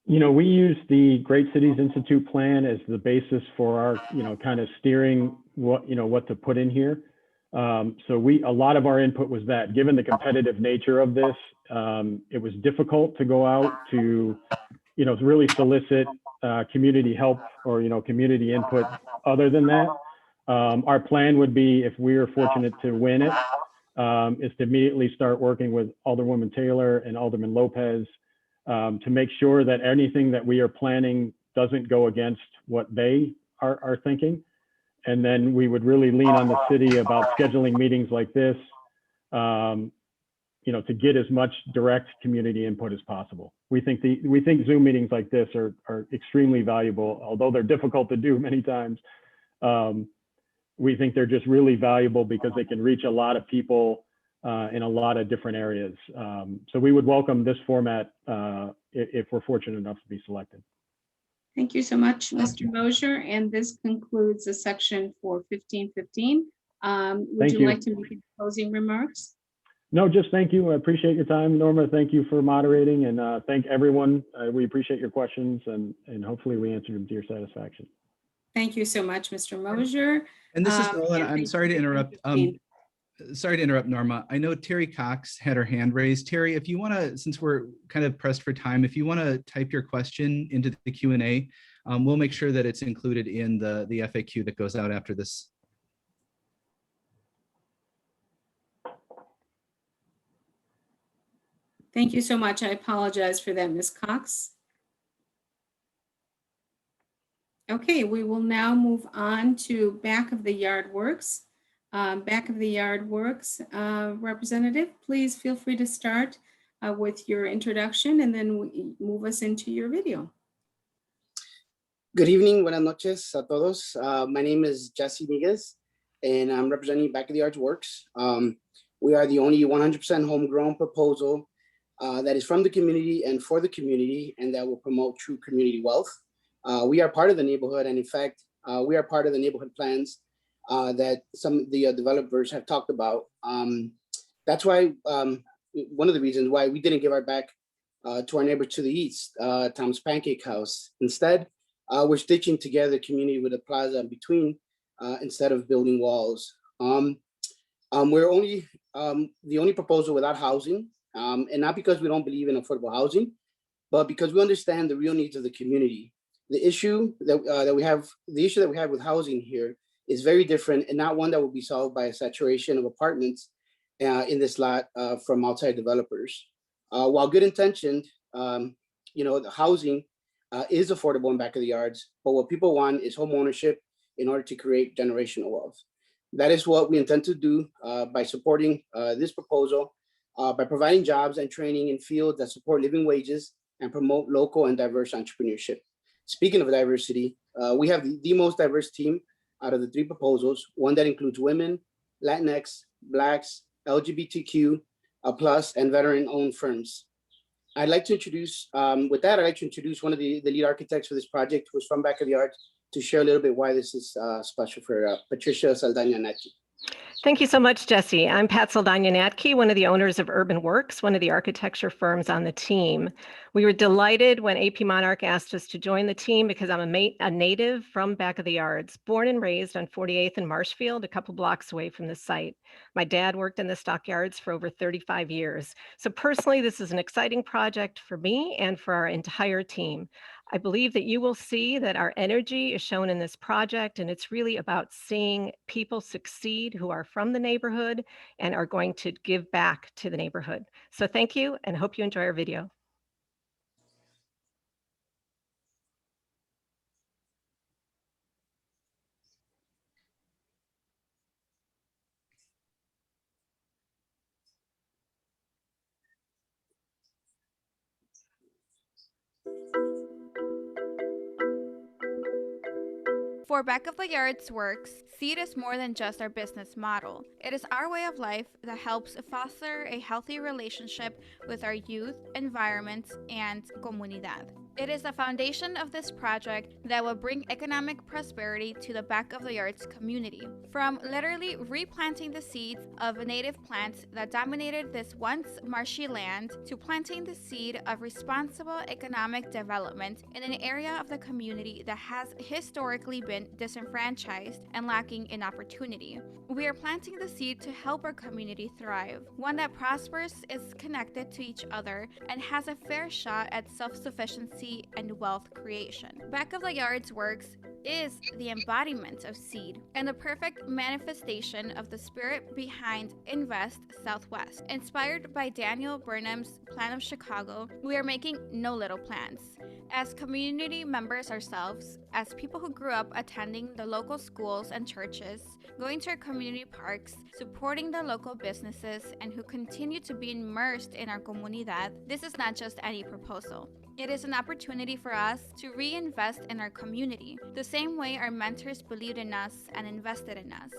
We use the Great Cities Institute plan as the basis for our, kind of steering what to put in here. So a lot of our input was that, given the competitive nature of this, it was difficult to go out to, really solicit community help or, community input other than that. Our plan would be, if we are fortunate to win it, is to immediately start working with Alderwoman Taylor and Alderman Lopez to make sure that anything that we are planning doesn't go against what they are thinking. And then we would really lean on the city about scheduling meetings like this, to get as much direct community input as possible. We think Zoom meetings like this are extremely valuable, although they're difficult to do many times. We think they're just really valuable because they can reach a lot of people in a lot of different areas. So we would welcome this format if we're fortunate enough to be selected. Thank you so much, Mr. Mosier. And this concludes the section for 1515. Would Thank you you. like to make any closing remarks? No, just thank you. I appreciate your time, Norma. Thank you for moderating, and thank everyone. We appreciate your questions, and hopefully we answered them to your satisfaction. Thank you so much, Mr. Mosier. And this is Nolan. and I'm thank sorry you to for interrupt. 1515. Sorry to interrupt, Norma. I know Terry Cox had her hand raised. Terry, if you want to, since we're kind of pressed for time, if you want to type your question into the Q&A, we'll make sure that it's included in the FAQ that goes out after this. Thank you so much. I apologize for that, Ms. Cox. Okay, we will now move on to Back of the Yard Works. Back of the Yard Works representative, please feel free to start with your introduction and then move us into your video. Good evening, buenas noches a todos. My name is Jesse Miguez, and I'm representing Back of the Yard Works. We are the only 100% homegrown proposal that is from the community and for the community, and that will promote true community wealth. We are part of the neighborhood, and in fact, we are part of the neighborhood plans that some of the developers have talked about. That's why one of the reasons why we didn't give our back to our neighbor to the east, Tom's Pancake House. Instead, we're stitching together the community with a plaza in between instead of building walls. We're only the only proposal without housing, and not because we don't believe in affordable housing, but because we understand the real needs of the community. The issue that we have with housing here is very different, and not one that will be solved by a saturation of apartments in this lot from outside developers. While good intentioned, the housing is affordable in Back of the Yards, but what people want is home ownership in order to create generational wealth. That is what we intend to do by supporting this proposal, by providing jobs and training in fields that support living wages and promote local and diverse entrepreneurship. Speaking of diversity, we have the most diverse team out of the three proposals, one that includes women, Latinx, Blacks, LGBTQ+, and veteran-owned firms. I'd like to introduce, with that, I'd like to introduce one of the lead architects for this project, who's from Back of the Yards, to share a little bit why this is special for Patricia Saldana-Natke. Thank you so much, Jesse. I'm Pat Saldana-Natke, one of the owners of Urban Works, one of the architecture firms on the team. We were delighted when AP Monarch asked us to join the team because I'm a native from Back of the Yards, born and raised on 48th and Marshfield, a couple blocks away from the site. My dad worked in the stockyards for over 35 years. So personally, this is an exciting project for me and for our entire team. I believe that you will see that our energy is shown in this project, and it's really about seeing people succeed who are from the neighborhood and are going to give back to the neighborhood. So thank you, and hope you enjoy our video. For Back of the Yards Works, SEED is more than just our business model. It is our way of life that helps foster a healthy relationship with our youth, environment, and comunidad. It is the foundation of this project that will bring economic prosperity to the Back of the Yards community. From literally replanting the seeds of native plants that dominated this once marshy land to planting the seed of responsible economic development in an area of the community that has historically been disenfranchised and lacking in opportunity. We are planting the seed to help our community thrive, one that prospers, is connected to each other, and has a fair shot at self-sufficiency and wealth creation. Back of the Yards Works is the embodiment of SEED and the perfect manifestation of the spirit behind Invest Southwest. Inspired by Daniel Burnham's Plan of Chicago, we are making no little plans. As community members ourselves, as people who grew up attending the local schools and churches, going to our community parks, supporting the local businesses, and who continue to be immersed in our comunidad, this is not just any proposal. It is an opportunity for us to reinvest in our community, the same way our mentors believed in us and invested in us.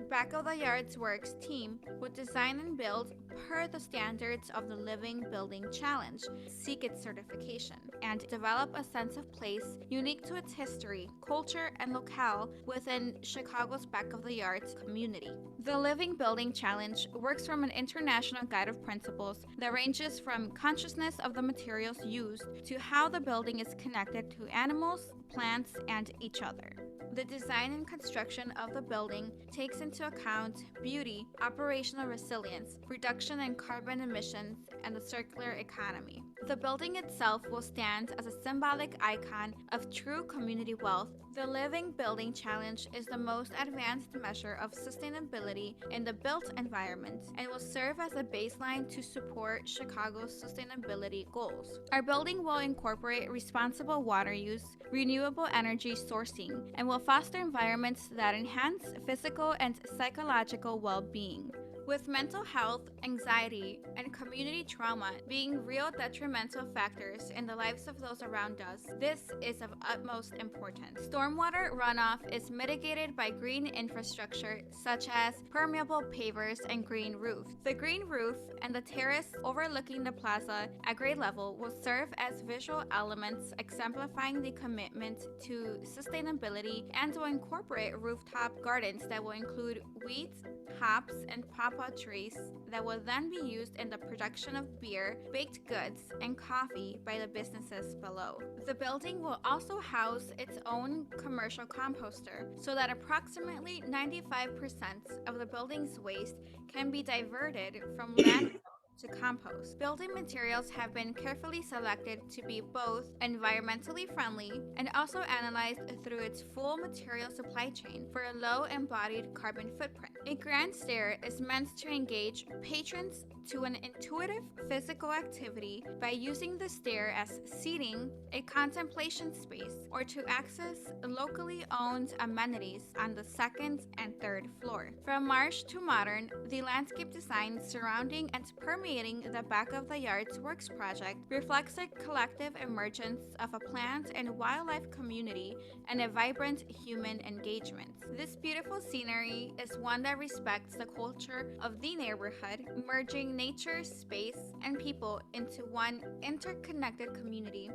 Back of the Yards Works team would design and build per the standards of the Living Building Challenge, seek its certification, and develop a sense of place unique to its history, culture, and locale within Chicago's Back of the Yards community. The Living Building Challenge works from an international guide of principles that ranges from consciousness of the materials used to how the building is connected to animals, plants, and each other. The design and construction of the building takes into account beauty, operational resilience, reduction in carbon emissions, and the circular economy. The building itself will stand as a symbolic icon of true community wealth. The Living Building Challenge is the most advanced measure of sustainability in the built environment and will serve as a baseline to support Chicago's sustainability goals. Our building will incorporate responsible water use, renewable energy sourcing, and will foster environments that enhance physical and psychological well-being. With mental health, anxiety, and community trauma being real detrimental factors in the lives of those around us, this is of utmost importance. Stormwater runoff is mitigated by green infrastructure such as permeable pavers and green roof. The green roof and the terrace overlooking the plaza at grade level will serve as visual elements exemplifying the commitment to sustainability and will incorporate rooftop gardens that will include weeds, hops, and pawpaw trees that will then be used in the production of beer, baked goods, and coffee by the businesses below. The building will also house its own commercial composter so that approximately 95% of the building's waste can be diverted from landfill to compost. Building materials have been carefully selected to be both environmentally friendly and also analyzed through its full material supply chain for a low embodied carbon footprint. A grand stair is meant to engage patrons to an intuitive physical activity by using the stair as seating, a contemplation space, or to access locally owned amenities on the second and third floor. From marsh to modern, the landscape design surrounding and permeating the Back of the Yards Works project reflects a collective emergence of a plant and wildlife community and a vibrant human engagement. This beautiful scenery is one that respects the culture of the neighborhood, merging nature, space, and people into one interconnected community.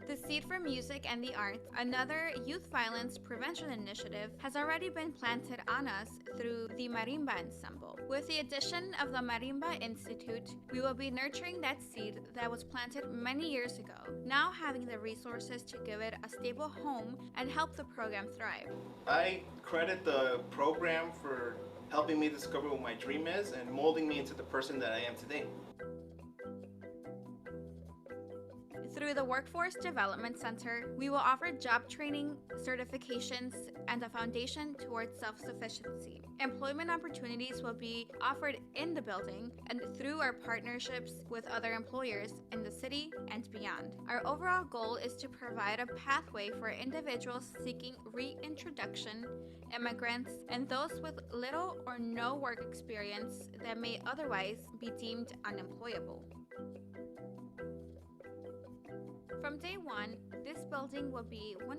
The Seed for Music and the Arts, another youth violence prevention initiative, has already been planted on us through the Marimba Ensemble. With the addition of the Marimba Institute, we will be nurturing that seed that was planted many years ago, now having the resources to give it a stable home and help the program thrive. I credit the program for helping me discover what my dream is and molding me into the person that I am today. Through the Workforce Development Center, we will offer job training, certifications, and a foundation towards self-sufficiency. Employment opportunities will be offered in the building and through our partnerships with other employers in the city and beyond. Our overall goal is to provide a pathway for individuals seeking reintroduction, immigrants, and those with little or no work experience that may otherwise be deemed unemployable. From day one, this building will be 100%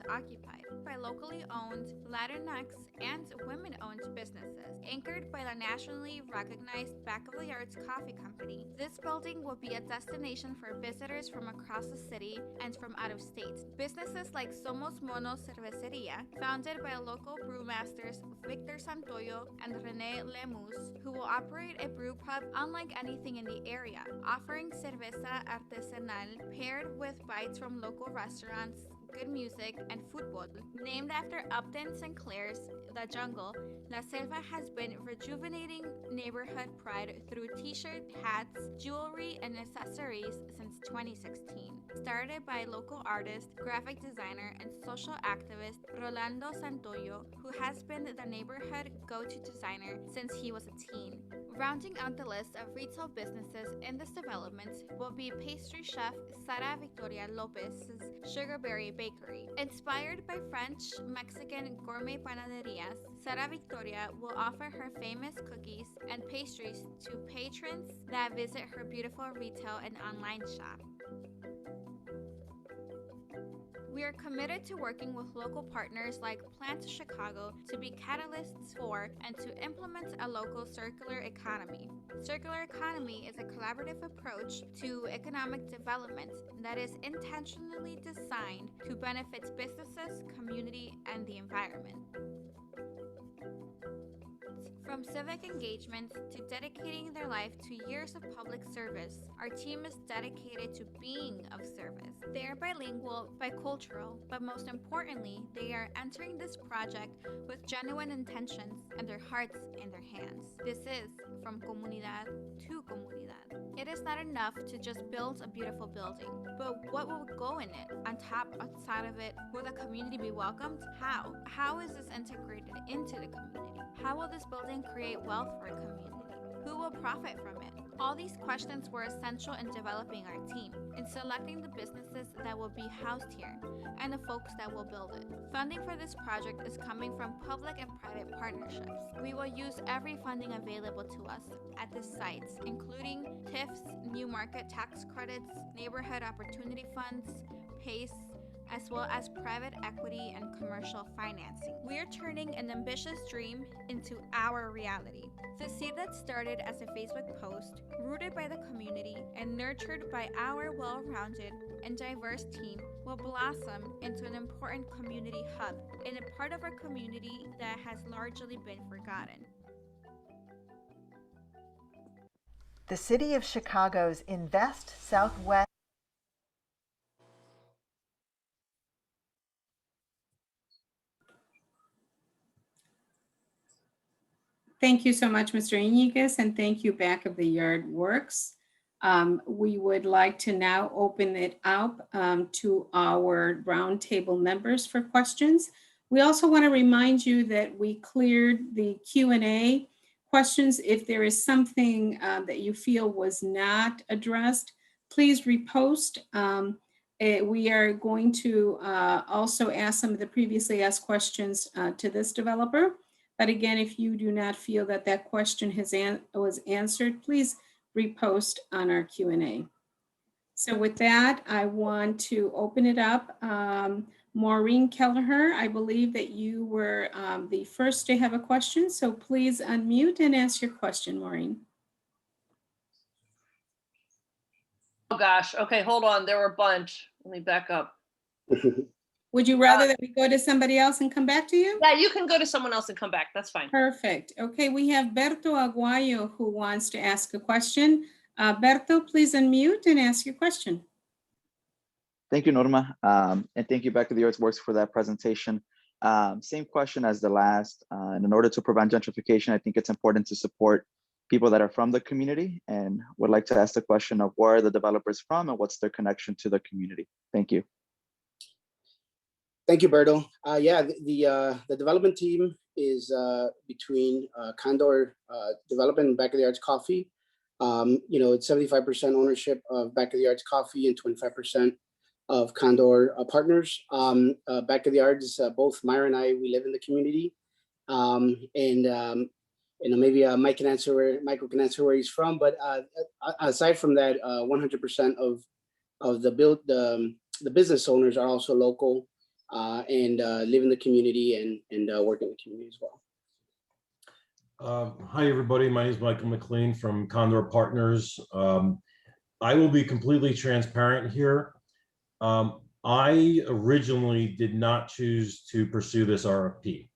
occupied by locally owned Latinx and women-owned businesses, anchored by the nationally recognized Back of the Yards Coffee Company. This building will be a destination for visitors from across the city and from out of state. Businesses like Somos Monos Cerveceria, founded by local brewmasters Victor Santoyo and Rene Lemus, who will operate a brew pub unlike anything in the area, offering cerveza artesanal paired with bites from local restaurants, good music, and football. Named after Upton Sinclair's The Jungle, La Selva has been rejuvenating neighborhood pride through t-shirts, hats, jewelry, and accessories since 2016. Started by local artist, graphic designer, and social activist Rolando Santoyo, who has been the neighborhood go-to designer since he was a teen. Rounding out the list of retail businesses in this development will be pastry chef Sara Victoria Lopez's Sugarberry Bakery. Inspired by French-Mexican gourmet panaderias, Sara Victoria will offer her famous cookies and pastries to patrons that visit her beautiful retail and online shop. We are committed to working with local partners like Plant Chicago to be catalysts for and to implement a local circular economy. Circular economy is a collaborative approach to economic development that is intentionally designed to benefit businesses, community, and the environment. From civic engagement to dedicating their life to years of public service, our team is dedicated to being of service. They are bilingual, bicultural, but most importantly, they are entering this project with genuine intentions and their hearts in their hands. This is from comunidad to comunidad. It is not enough to just build a beautiful building, but what will go in it? On top, outside of it, will the community be welcomed? How? How is this integrated into the community? How will this building create wealth for a community? Who will profit from it? All these questions were essential in developing our team, in selecting the businesses that will be housed here, and the folks that will build it. Funding for this project is coming from public and private partnerships. We will use every funding available to us at this site, including TIFs, New Market Tax Credits, Neighborhood Opportunity Funds, PACE, as well as private equity and commercial financing. We are turning an ambitious dream into our reality. The seed that started as a Facebook post, rooted by the community and nurtured by our well-rounded and diverse team, will blossom into an important community hub in a part of our community that has largely been forgotten. The City of Chicago's Invest Southwest Thank you so much, Mr. Iñiguez, and thank you, Back of the Yard Works. We would like to now open it up to our roundtable members for questions. We also want to remind you that we cleared the Q&A questions. If there is something that you feel was not addressed, please repost. We are going to also ask some of the previously asked questions to this developer. But again, if you do not feel that that question was answered, please repost on our Q&A. So with that, I want to open it up. Maureen Kelleher, I believe that you were the first to have a question. So please unmute and ask your question, Maureen. Oh gosh, okay, hold on, there were a bunch. Let me back up. Would you rather that we go to somebody else and come back to you? Yeah, you can go to someone else and come back. That's fine. Perfect. Okay, we have Berto Aguayo who wants to ask a question. Berto, please unmute and ask your question. Thank you, Norma. And thank you, Back of the Arts Works, for that presentation. Same question as the last. And in order to prevent gentrification, I think it's important to support people that are from the community, and would like to ask the question of where are the developers from and what's their connection to the community? Thank you. Thank you, Berto. Yeah, the development team is between Condor Development and Back of the Arts Coffee. You know, it's 75% ownership of Back of the Arts Coffee and 25% of Condor Partners. Back of the Arts, both Myra and I, we live in the community. You know, maybe Michael can answer where he's from, but aside from that, 100% of the business owners are also local. And live in the community and work in the community as well. Hi, everybody. My name is Michael McLean from Condor Partners. I will be completely transparent here. I originally did not choose to pursue this RFP.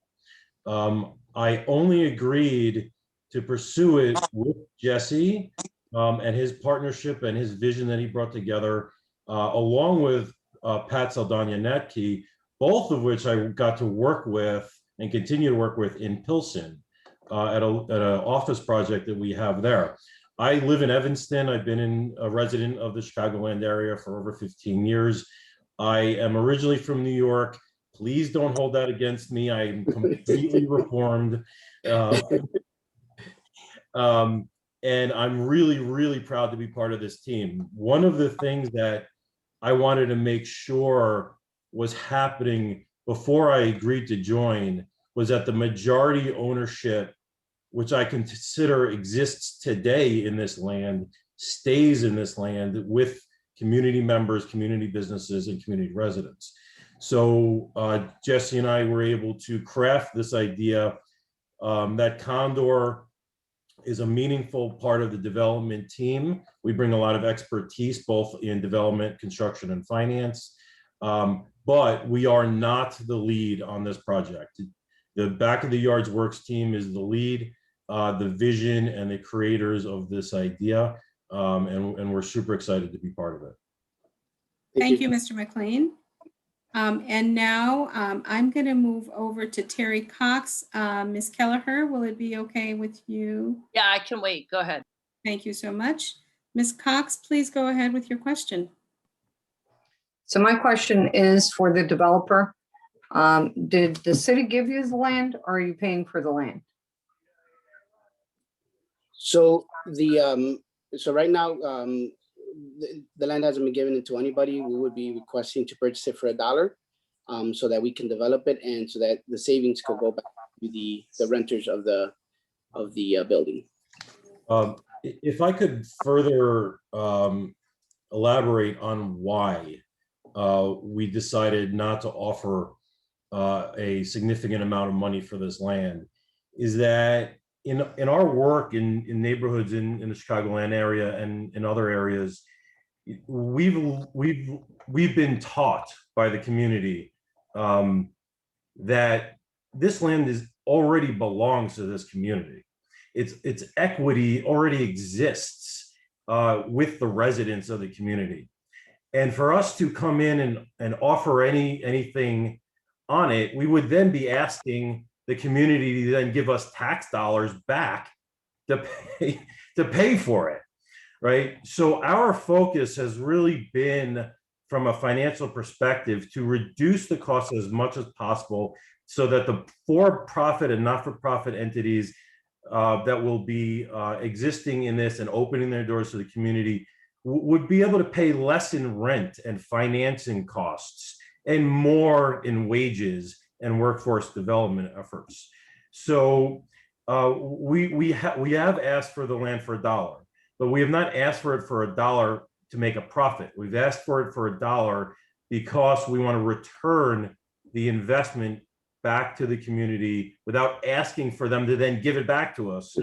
I only agreed to pursue it with Jesse and his partnership and his vision that he brought together, along with Pat Saldana-Netke, both of which I got to work with and continue to work with in Pilsen at an office project that we have there. I live in Evanston. I've been a resident of the Chicagoland area for over 15 years. I am originally from New York. Please don't hold that against me. I am completely reformed. And I'm really, really proud to be part of this team. One of the things that I wanted to make sure was happening before I agreed to join was that the majority ownership, which I consider exists today in this land, stays in this land with community members, community businesses, and community residents. So Jesse and I were able to craft this idea that Condor is a meaningful part of the development team. We bring a lot of expertise, both in development, construction, and finance. But we are not the lead on this project. The Back of the Yards Works team is the lead, the vision and the creators of this idea. And we're super excited to be part of it. Thank you, Mr. McLean. And now I'm going to move over to Terry Cox. Ms. Kelleher, will it be okay with you? Yeah, I can wait. Go ahead. Thank you so much. Ms. Cox, please go ahead with your question. So my question is for the developer. Did the city give you the land or are you paying for the land? So right now, the land hasn't been given to anybody. We would be requesting to purchase it for $1, so that we can develop it and so that the savings could go back to the renters of the building. If I could further elaborate on why we decided not to offer a significant amount of money for this land, is that in our work in neighborhoods in the Chicagoland area and in other areas, we've been taught by the community that this land already belongs to this community. Its equity already exists with the residents of the community. And for us to come in and offer anything on it, we would then be asking the community to then give us tax dollars back to pay for it, right? So our focus has really been, from a financial perspective, to reduce the cost as much as possible so that the for-profit and not-for-profit entities that will be existing in this and opening their doors to the community would be able to pay less in rent and financing costs and more in wages and workforce development efforts. So we have asked for the land for $1, but we have not asked for it for $1 to make a profit. We've asked for it for $1 because we want to return the investment back to the community without asking for them to then give it back to us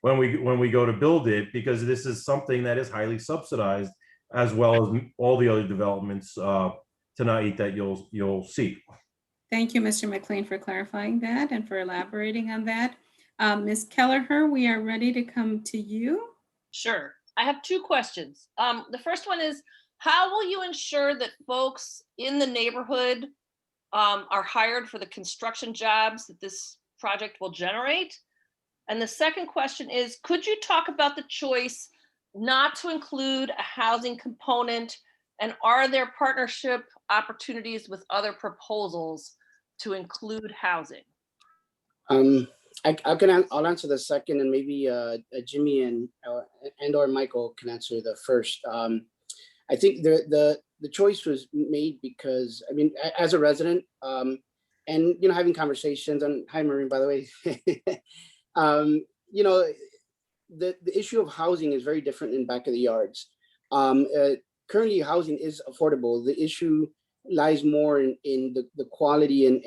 when we go to build it, because this is something that is highly subsidized, as well as all the other developments tonight that you'll see. Thank you, Mr. McLean, for clarifying that and for elaborating on that. Ms. Kelleher, we are ready to come to you. Sure. I have two questions. The first one is, how will you ensure that folks in the neighborhood are hired for the construction jobs that this project will generate? And the second question is, could you talk about the choice not to include a housing component, and are there partnership opportunities with other proposals to include housing? I'll answer the second, and maybe Jimmy and or Michael can answer the first. I think the choice was made because, I mean, as a resident, and having conversations, and hi Maureen, by the way, the issue of housing is very different in Back of the Yards. Currently, housing is affordable. The issue lies more in the quality and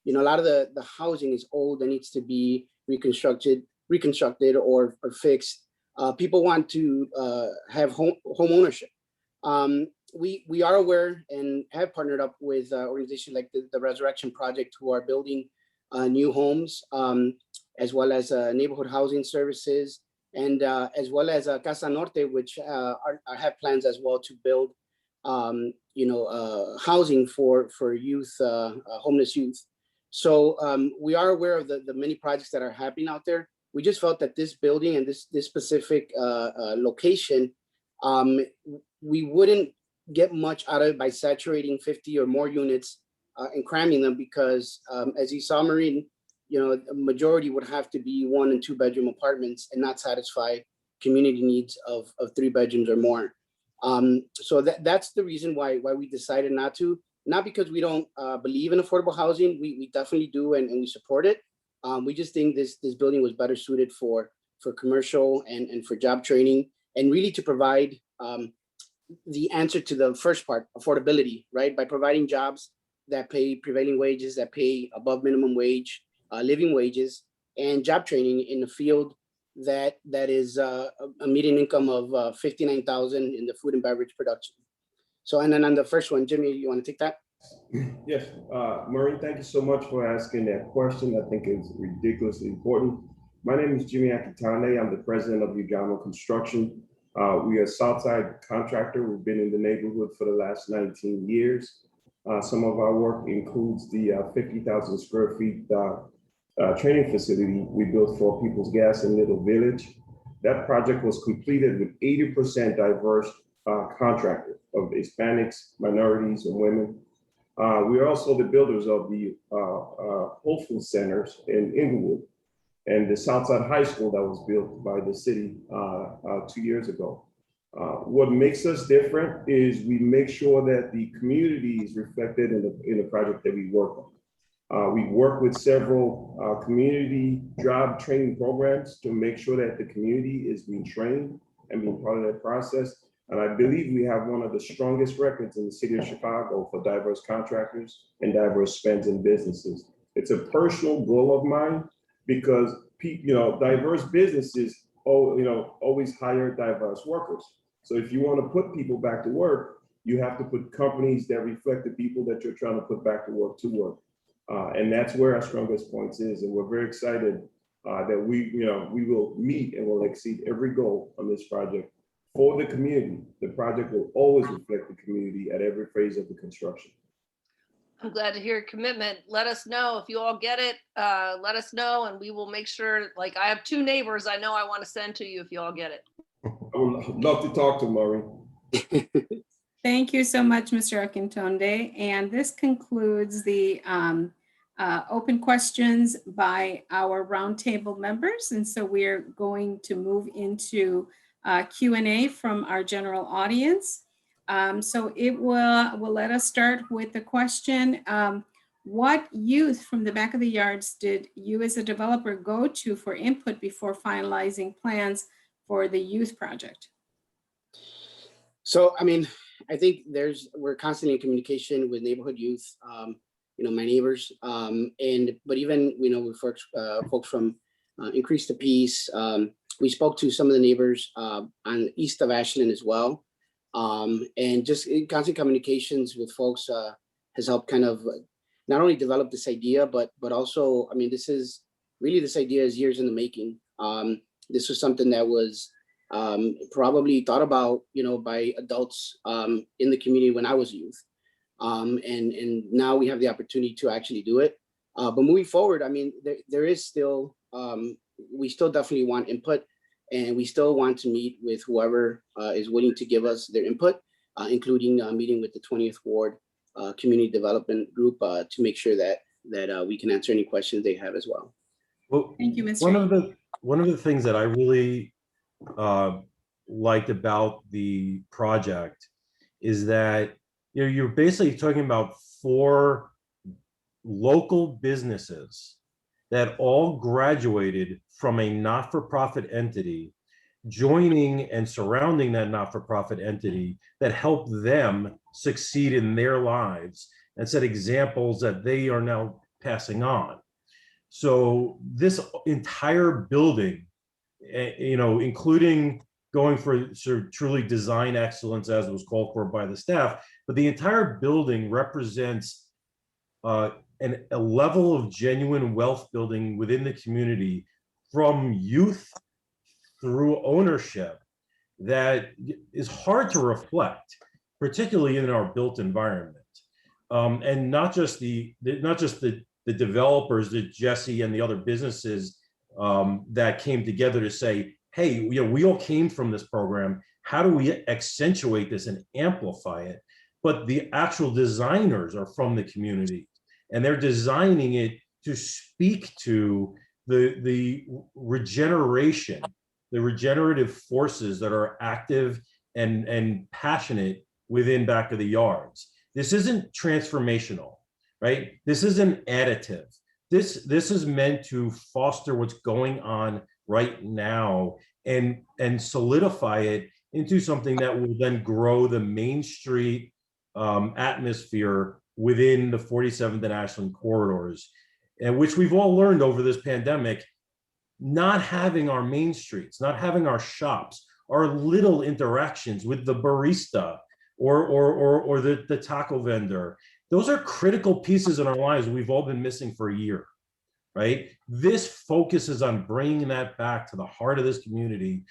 a lot of the housing is old and needs to be reconstructed or fixed. People want to have home ownership. We are aware and have partnered up with organizations like the Resurrection Project, who are building new homes, as well as neighborhood housing services, and as well as Casa Norte, which have plans as well to build housing for youth, homeless youth. So we are aware of the many projects that are happening out there. We just felt that this building and this specific location, we wouldn't get much out of it by saturating 50 or more units and cramming them, because as you saw, Maureen, a majority would have to be 1 and 2 bedroom apartments and not satisfy community needs of 3 bedrooms or more. So that's the reason why we decided not to. Not because we don't believe in affordable housing. We definitely do, and we support it. We just think this building was better suited for commercial and for job training, and really to provide the answer to the first part, affordability, right? By providing jobs that pay prevailing wages, that pay above minimum wage, living wages, and job training in the field that is a median income of 59,000 in the food and beverage production. So, and then on the first one, Jimmy, you want to take that? Yes, Murray, thank you so much for asking that question. I think it's ridiculously important. My name is Jimmy Akitane. I'm the president of Ugamo Construction. We are a Southside contractor. We've been in the neighborhood for the last 19 years. Some of our work includes the 50,000 square feet training facility we built for People's Gas in Little Village. That project was completed with 80% diverse contractors of Hispanics, minorities, and women. We are also the builders of the Whole Food Centers in Inglewood and the Southside High School that was built by the city 2 years ago. What makes us different is we make sure that the community is reflected in the project that we work on. We work with several community job training programs to make sure that the community is being trained and being part of that process. And I believe we have one of the strongest records in the city of Chicago for diverse contractors and diverse spends and businesses. It's a personal goal of mine because diverse businesses always hire diverse workers. So if you want to put people back to work, you have to put companies that reflect the people that you're trying to put back to work. And that's where our strongest points is. And we're very excited that we will meet and will exceed every goal on this project for the community. The project will always reflect the community at every phase of the construction. I'm glad to hear your commitment. Let us know if you all get it. Let us know, and we will make sure. Like, I have 2 neighbors I know I want to send to you if you all get it. I would love to talk to Murray. Thank you so much, Mr. Akintonde. And this concludes the open questions by our roundtable members. And so we're going to move into Q&A from our general audience. So it will let us start with the question, what youth from the back of the yards did you as a developer go to for input before finalizing plans for the youth project? So, I mean, I think we're constantly in communication with neighborhood youth, my neighbors, but even, with folks from Increase the Peace. We spoke to some of the neighbors on east of Ashland as well. And just constant communications with folks has helped kind of not only develop this idea, but also, I mean, this idea is years in the making. This was something that was probably thought about, by adults in the community when I was a youth. And now we have the opportunity to actually do it. But moving forward, I mean, there is still, we still definitely want input, and we still want to meet with whoever is willing to give us their input, including meeting with the 20th Ward Community Development Group to make sure that we can answer any questions they have as well. Well, thank you, Mr. One of the things that I really liked about the project is that you're basically talking about 4 local businesses that all graduated from a not-for-profit entity, joining and surrounding that not-for-profit entity that helped them succeed in their lives and set examples that they are now passing on. So this entire building, including going for sort of truly design excellence as was called for by the staff, but the entire building represents a level of genuine wealth building within the community from youth through ownership that is hard to reflect, particularly in our built environment. And not just the developers, that Jesse and the other businesses that came together to say, hey, we all came from this program. How do we accentuate this and amplify it? But the actual designers are from the community, and they're designing it to speak to the regeneration, the regenerative forces that are active and passionate within Back of the Yards. This isn't transformational, right? This isn't additive. This is meant to foster what's going on right now and solidify it into something that will then grow the Main Street atmosphere within the 47th and Ashland corridors, and which we've all learned over this pandemic, not having our main streets, not having our shops, our little interactions with the barista or the taco vendor. Those are critical pieces in our lives we've all been missing for a year, right? This focuses on bringing that back to the heart of this community,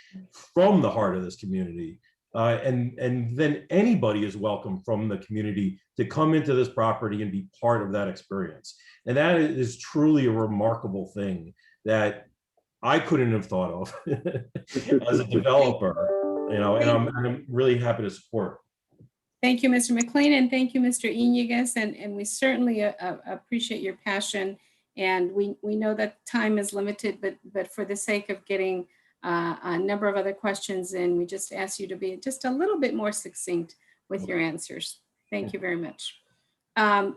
from the heart of this community. And then anybody is welcome from the community to come into this property and be part of that experience. And that is truly a remarkable thing that I couldn't have thought of as a developer, you know, and I'm really happy to support. Thank you, Mr. McLean, and thank you, Mr. Iñiguez, and we certainly appreciate your passion. And we know that time is limited, but for the sake of getting a number of other questions in, we just ask you to be just a little bit more succinct with your answers. Thank you very much.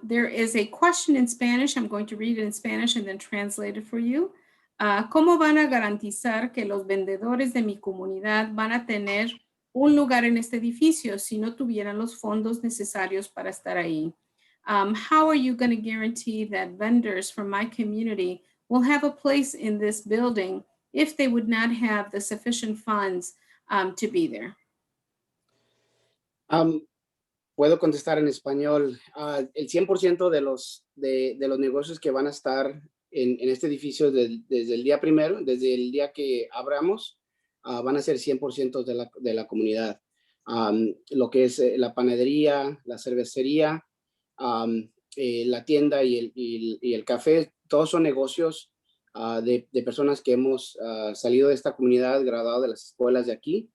There is a question in Spanish. I'm going to read it in Spanish and then translate it for you. ¿Cómo van a garantizar que los vendedores de mi comunidad van a tener un lugar en este edificio si no tuvieran los fondos necesarios para estar ahí? How are you going to guarantee that vendors from my community will have a place in this building if they would not have the sufficient funds to be there? Puedo contestar en español. El 100% de los negocios que van a estar en este edificio desde el día primero, desde el día que abramos, van a ser 100% de la comunidad. Lo que es la panadería, la cervecería, la tienda y el café, todos son negocios de personas que hemos salido de esta comunidad, graduado de las escuelas de aquí.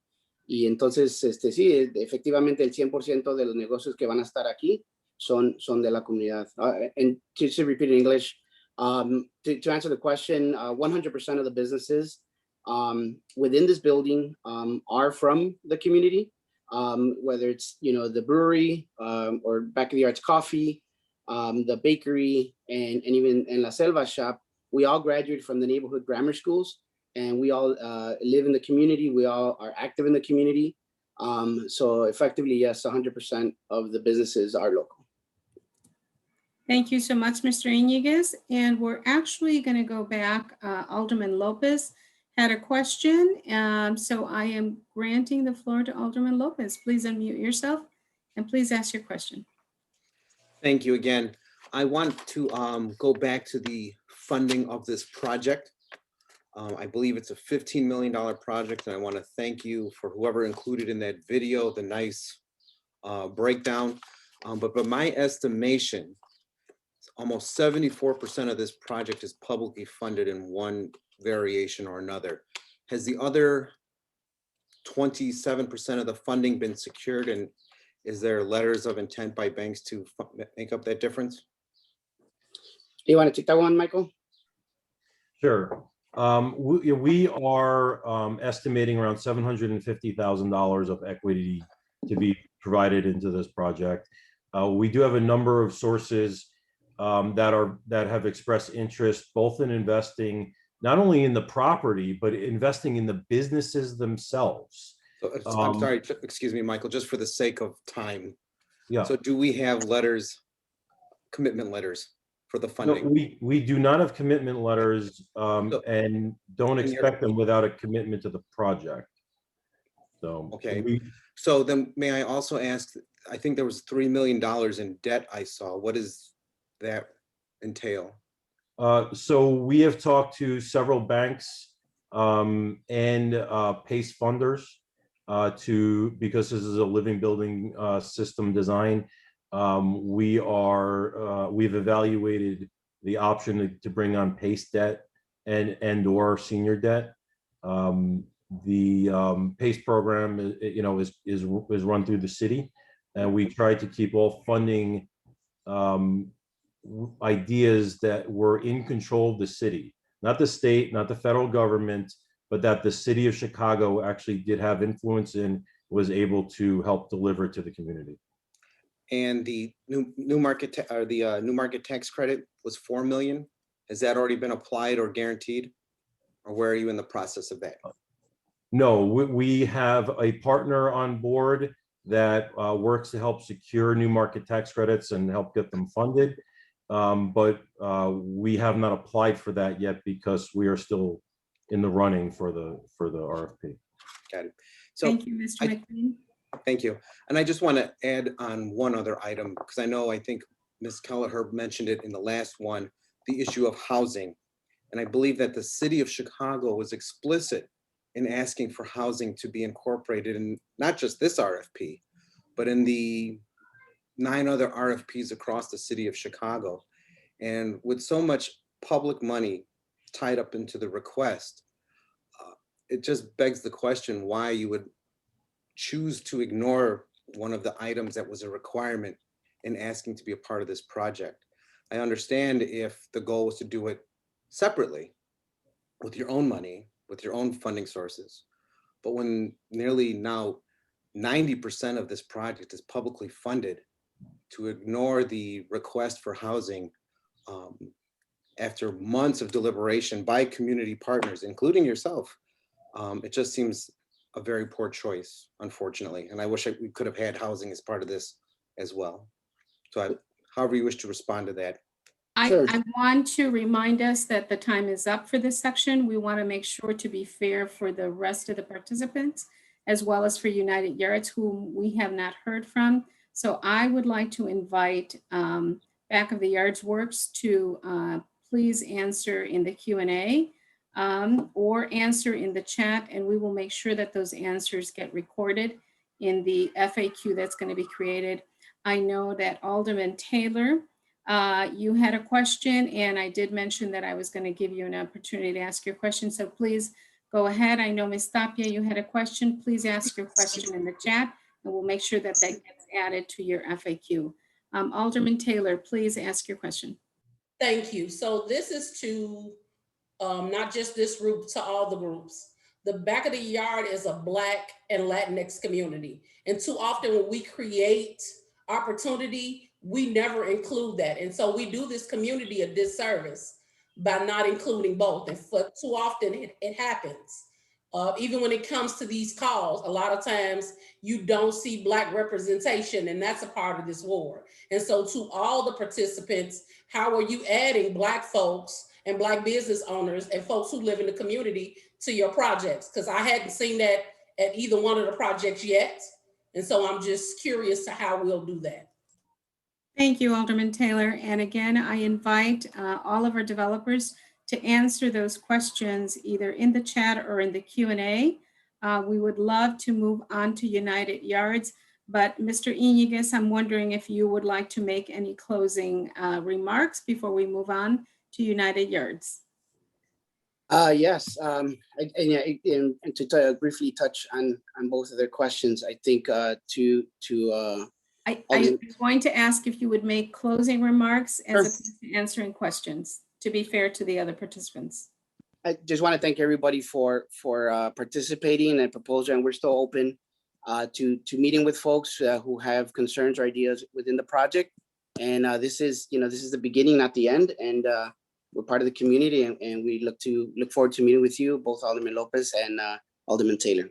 Y entonces, sí, efectivamente el 100% de los negocios que van a estar aquí son de la comunidad. And to repeat in English, to answer the question, 100% of the businesses within this building are from the community, whether it's, you know, the brewery or Back of the Arts Coffee, the bakery, and even in La Selva shop. We all graduated from the neighborhood grammar schools, and we all live in the community. We all are active in the community. So effectively, yes, 100% of the businesses are local. Thank you so much, Mr. Iñiguez. And we're actually going to go back. Alderman Lopez had a question. So I am granting the floor to Alderman Lopez. Please unmute yourself and please ask your question. Thank you again. I want to go back to the funding of this project. I believe it's a $15 million project, and I want to thank you for whoever included in that video the nice breakdown. But my estimation, almost 74% of this project is publicly funded in one variation or another. Has the other 27% of the funding been secured, and is there letters of intent by banks to make up that difference? You want to take that one, Michael? Sure. We are estimating around $750,000 of equity to be provided into this project. We do have a number of sources that have expressed interest both in investing not only in the property, but investing in the businesses themselves. So, I'm sorry, excuse me, Michael, just for the sake of time. Yeah. So do we have letters, commitment letters for the funding? No, we do not have commitment letters and don't expect them without a commitment to the project. So, okay. So then may I also ask, I think there was $3 million in debt I saw. What does that entail? So we have talked to several banks and PACE funders because this is a living building system design. We've evaluated the option to bring on PACE debt and or senior debt. The PACE program, is run through the city, and we tried to keep all funding ideas that were in control of the city, not the state, not the federal government, but that the city of Chicago actually did have influence in, was able to help deliver to the community. And the new market tax credit was $4 million. Has that already been applied or guaranteed, or where are you in the process of that? No, we have a partner on board that works to help secure new market tax credits and help get them funded. But we have not applied for that yet because we are still in the running for the RFP. Got it. So Thank you, Mr. McLean. Thank you. And I just want to add on one other item, because I think Ms. Kelleher mentioned it in the last one, the issue of housing. And I believe that the city of Chicago was explicit in asking for housing to be incorporated in not just this RFP, but in the 9 other RFPs across the city of Chicago. And with so much public money tied up into the request, it just begs the question why you would choose to ignore one of the items that was a requirement in asking to be a part of this project. I understand if the goal was to do it separately with your own money, with your own funding sources, but when nearly now 90% of this project is publicly funded, to ignore the request for housing after months of deliberation by community partners, including yourself, it just seems a very poor choice, unfortunately. And I wish we could have had housing as part of this as well. So however you wish to respond to that. I want to remind us that the time is up for this section. We want to make sure to be fair for the rest of the participants, as well as for United Yards, whom we have not heard from. So I would like to invite Back of the Yards Works to please answer in the Q&A or answer in the chat, and we will make sure that those answers get recorded in the FAQ that's going to be created. I know that Alderman Taylor, you had a question, and I did mention that I was going to give you an opportunity to ask your question. So please go ahead. I know Ms. Tapia, you had a question. Please ask your question in the chat, and we'll make sure that that gets added to your FAQ. Alderman Taylor, please ask your question. Thank you. So this is to not just this group, to all the groups. The Back of the Yard is a Black and Latinx community. And too often when we create opportunity, we never include that. And so we do this community a disservice by not including both. And for too often it happens. Even when it comes to these calls, a lot of times you don't see Black representation, and that's a part of this war. And so to all the participants, how are you adding Black folks and Black business owners and folks who live in the community to your projects? Because I hadn't seen that at either one of the projects yet. And so I'm just curious to how we'll do that. Thank you, Alderman Taylor. And again, I invite all of our developers to answer those questions either in the chat or in the Q&A. We would love to move on to United Yards, but Mr. Iñiguez, I'm wondering if you would like to make any closing remarks before we move on to United Yards. Yes, and to briefly touch on both of their questions, I think I'm going to ask if you would make closing remarks as opposed to answering questions, to be fair to the other participants. I just want to thank everybody for participating in the proposal, and we're still open to meeting with folks who have concerns or ideas within the project. And this is the beginning, not the end. And we're part of the community, and we look forward to meeting with you, both Alderman Lopez and Alderman Taylor.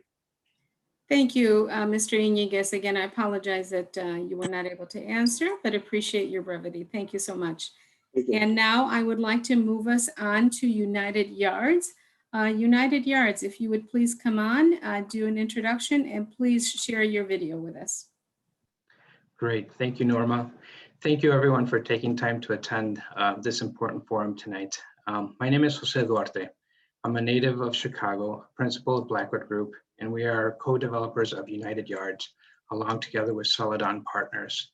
Thank you, Mr. Iñiguez. Again, I apologize that you were not able to answer, but appreciate your brevity. Thank you so much. And now I would like to move us on to United Yards. United Yards, if you would please come on, do an introduction, and please share your video with us. Great, thank you, Norma. Thank you everyone for taking time to attend this important forum tonight. My name is Jose Duarte. I'm a native of Chicago, principal of Blackwood Group, and we are co-developers of United Yards, along together with Celadon Partners.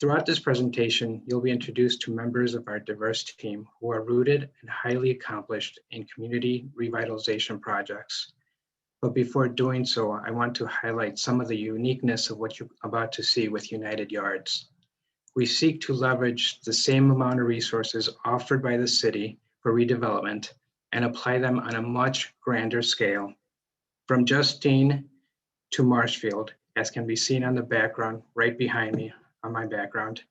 Throughout this presentation, you'll be introduced to members of our diverse team who are rooted and highly accomplished in community revitalization projects. But before doing so, I want to highlight some of the uniqueness of what you're about to see with United Yards. We seek to leverage the same amount of resources offered by the city for redevelopment and apply them on a much grander scale, from Justine to Marshfield, as can be seen on the background right behind me on my background.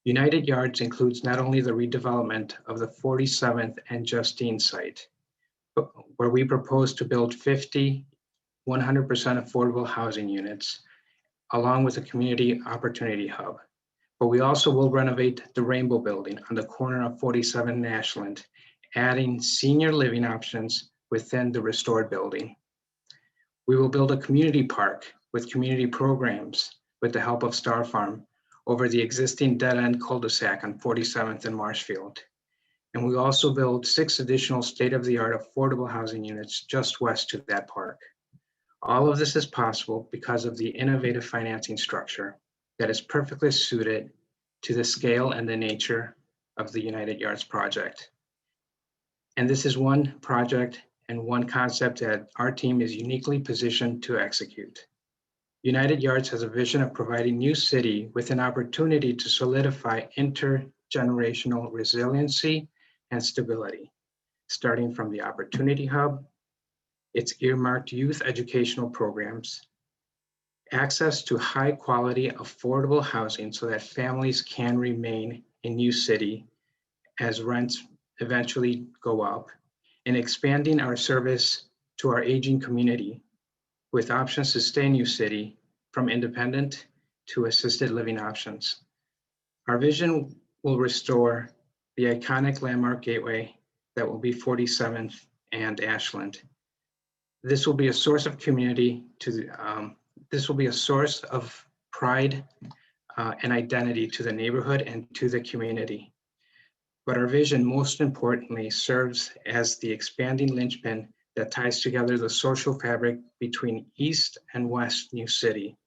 United Yards includes not only the redevelopment of the 47th and Justine site, but where we propose to build 50 100% affordable housing units, along with a community opportunity hub. But we also will renovate the Rainbow Building on the corner of 47 Nashland, adding senior living options within the restored building. We will build a community park with community programs with the help of Star Farm over the existing dead-end cul-de-sac on 47th and Marshfield. And we also build 6 additional state-of-the-art affordable housing units just west of that park. All of this is possible because of the innovative financing structure that is perfectly suited to the scale and the nature of the United Yards project. And this is one project and one concept that our team is uniquely positioned to execute. United Yards has a vision of providing New City with an opportunity to solidify intergenerational resiliency and stability, starting from the Opportunity Hub, its earmarked youth educational programs, access to high quality, affordable housing so that families can remain in New City as rents eventually go up, and expanding our service to our aging community with options to stay in New City from independent to assisted living options. Our vision will restore the iconic landmark gateway that will be 47th and Ashland. This will be a source of community this will be a source of pride and identity to the neighborhood and to the community. But our vision, most importantly, serves as the expanding linchpin that ties together the social fabric between East and West New City.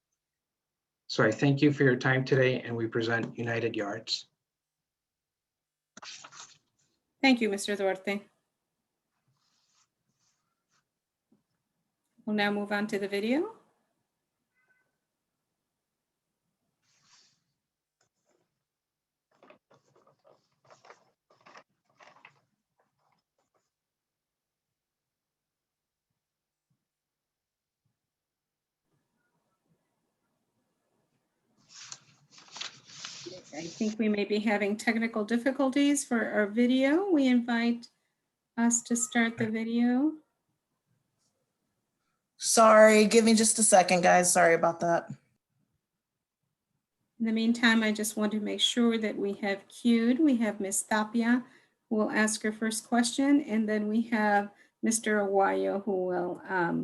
So I thank you for your time today, and we present United Yards. Thank you, Mr. Duarte. We'll now move on to the video. I think we may be having technical difficulties for our video. We invite us to start the video. Sorry, give me just a second, guys. Sorry about that. In the meantime, I just want to make sure that we have queued. We have Ms. Tapia, who will ask her first question, and then we have Mr. Aguayo, who will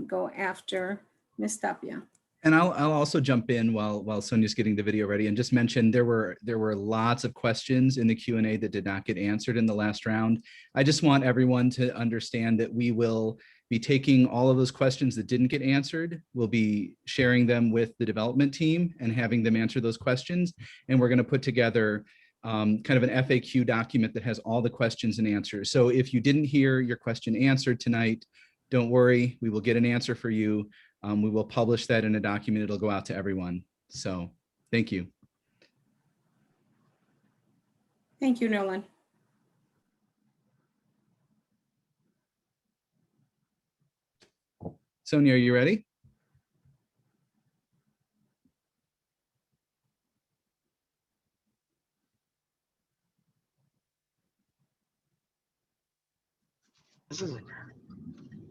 go after Ms. Tapia. And I'll also jump in while Sonia's getting the video ready and just mention there were lots of questions in the Q&A that did not get answered in the last round. I just want everyone to understand that we will be taking all of those questions that didn't get answered. We'll be sharing them with the development team and having them answer those questions. And we're going to put together kind of an FAQ document that has all the questions and answers. So if you didn't hear your question answered tonight, don't worry, we will get an answer for you. We will publish that in a document. It'll go out to everyone. So thank you. Thank you, Nolan. Sonia, are you ready?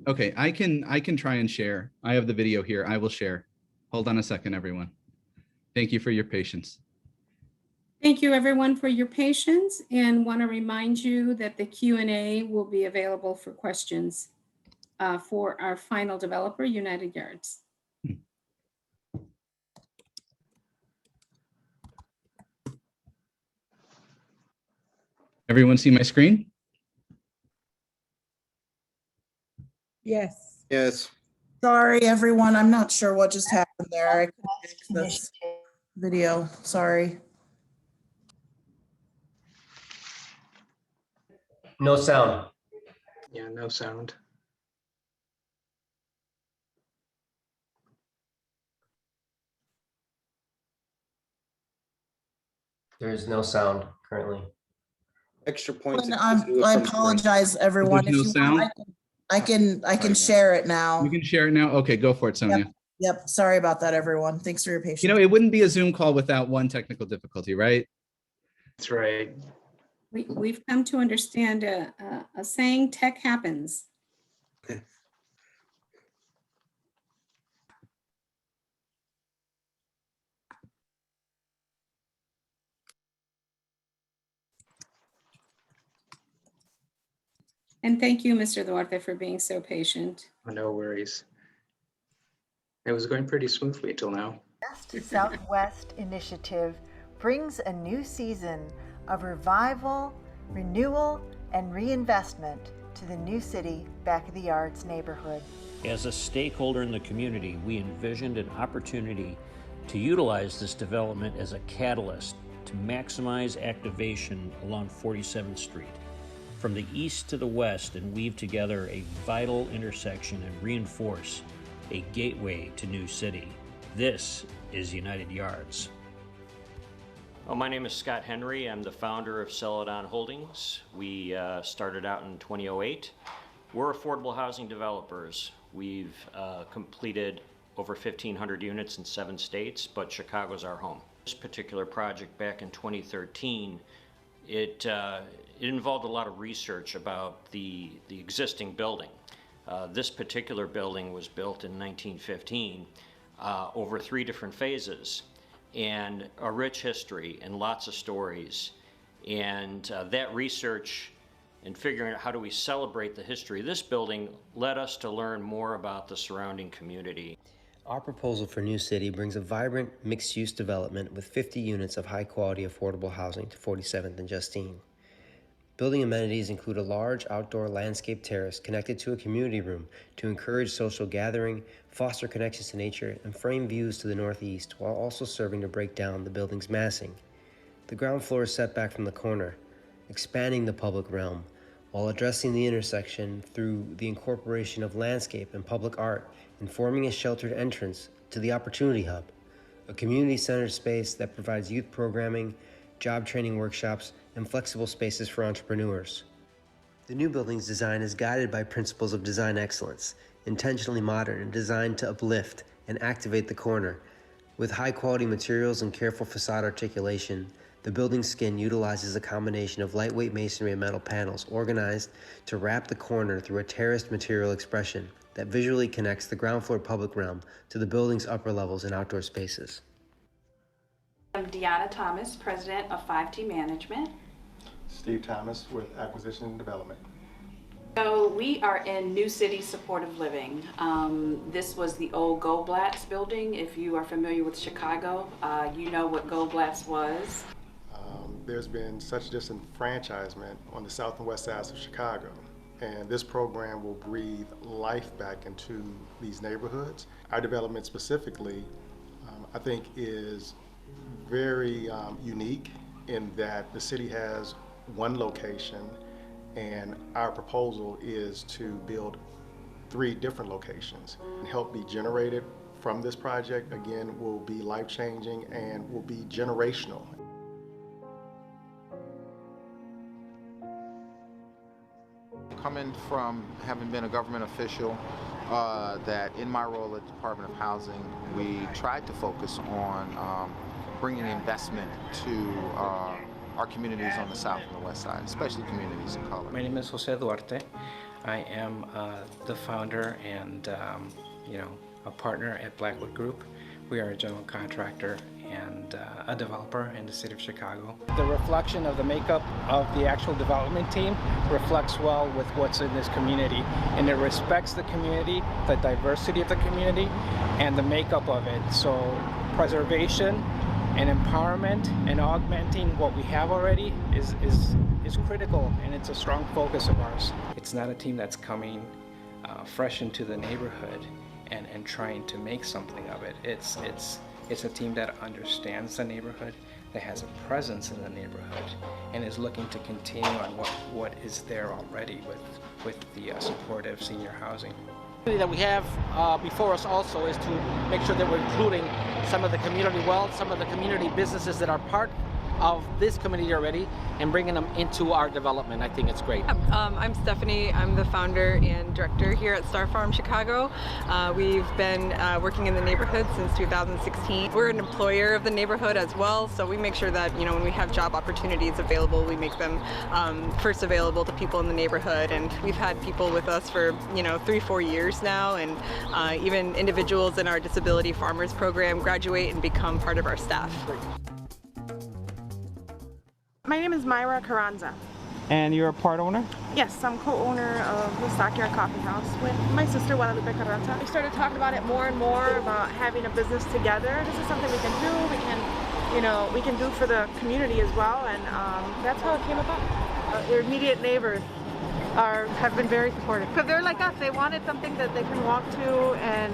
Okay, I can try and share. I have the video here. I will share. Hold on a second, everyone. Thank you for your patience. Thank you, everyone, for your patience, and want to remind you that the Q&A will be available for questions for our final developer, United Yards. Everyone see my screen? Yes. Yes. Sorry, everyone. I'm not sure what just happened there. I couldn't fix this video. Sorry. No sound. Yeah, no sound. There's no sound currently. Extra points. I apologize, everyone. There's no If you sound? want, I can share it now. You can share it now? Okay, go for it, Sonia. Yep. Sorry about that, everyone. Thanks for your patience. You know, it wouldn't be a Zoom call without one technical difficulty, right? That's right. We've come to understand a saying, tech happens. And thank you, Mr. Duarte, for being so patient. No worries. It was going pretty smoothly till now. West Southwest Initiative brings a new season of revival, renewal, and reinvestment to the New City Back of the Yards neighborhood. As a stakeholder in the community, we envisioned an opportunity to utilize this development as a catalyst to maximize activation along 47th Street, from the east to the west, and weave together a vital intersection and reinforce a gateway to New City. This is United Yards. Well, my name is Scott Henry. I'm the founder of Celadon Holdings. We started out in 2008. We're affordable housing developers. We've completed over 1,500 units in 7 states, but Chicago's our home. This particular project back in 2013, it involved a lot of research about the existing building. This particular building was built in 1915 over 3 different phases, and a rich history and lots of stories. And that research and figuring out how do we celebrate the history of this building led us to learn more about the surrounding community. Our proposal for New City brings a vibrant mixed-use development with 50 units of high-quality affordable housing to 47th and Justine. Building amenities include a large outdoor landscape terrace connected to a community room to encourage social gathering, foster connections to nature, and frame views to the northeast, while also serving to break down the building's massing. The ground floor is set back from the corner, expanding the public realm, while addressing the intersection through the incorporation of landscape and public art, and forming a sheltered entrance to the Opportunity Hub, a community-centered space that provides youth programming, job training workshops, and flexible spaces for entrepreneurs. The new building's design is guided by principles of design excellence, intentionally modern and designed to uplift and activate the corner. With high-quality materials and careful facade articulation, the building's skin utilizes a combination of lightweight masonry and metal panels organized to wrap the corner through a terraced material expression that visually connects the ground floor public realm to the building's upper levels and outdoor spaces. I'm Deanna Thomas, President of 5T Management. Steve Thomas with Acquisition and Development. So we are in New City Supportive Living. This was the old Goldblatt's building. If you are familiar with Chicago, you know what Goldblatt's was. There's been such disenfranchisement on the south and west sides of Chicago, and this program will breathe life back into these neighborhoods. Our development specifically, I think, is very unique in that the city has one location, and our proposal is to build 3 different locations. Help be generated from this project, again, will be life-changing and will be generational. Coming from having been a government official, that in my role at the Department of Housing, we tried to focus on bringing investment to our communities on the south and the west side, especially communities of color. My name is Jose Duarte. I am the founder and a partner at Blackwood Group. We are a general contractor and a developer in the city of Chicago. The reflection of the makeup of the actual development team reflects well with what's in this community, and it respects the community, the diversity of the community, and the makeup of it. So preservation and empowerment and augmenting what we have already is critical, and it's a strong focus of ours. It's not a team that's coming fresh into the neighborhood and trying to make something of it. It's a team that understands the neighborhood, that has a presence in the neighborhood, and is looking to continue on what is there already with the supportive senior housing. That we have before us also is to make sure that we're including some of the community wealth, some of the community businesses that are part of this community already, and bringing them into our development. I think it's great. I'm Stephanie. I'm the founder and director here at Star Farm Chicago. We've been working in the neighborhood since 2016. We're an employer of the neighborhood as well, so we make sure that when we have job opportunities available, we make them first available to people in the neighborhood. And we've had people with us for 3-4 years now, and even individuals in our Disability Farmers Program graduate and become part of our staff. My name is Myra Carranza. And you're a part owner? Yes, I'm co-owner of the Stockyard Coffee House with my sister Guadalupe Carranza. We started talking about it more and more about having a business together. This is something we can do. We can do for the community as well, and that's how it came about. Their immediate neighbors have been very supportive because they're like us. They wanted something that they can walk to and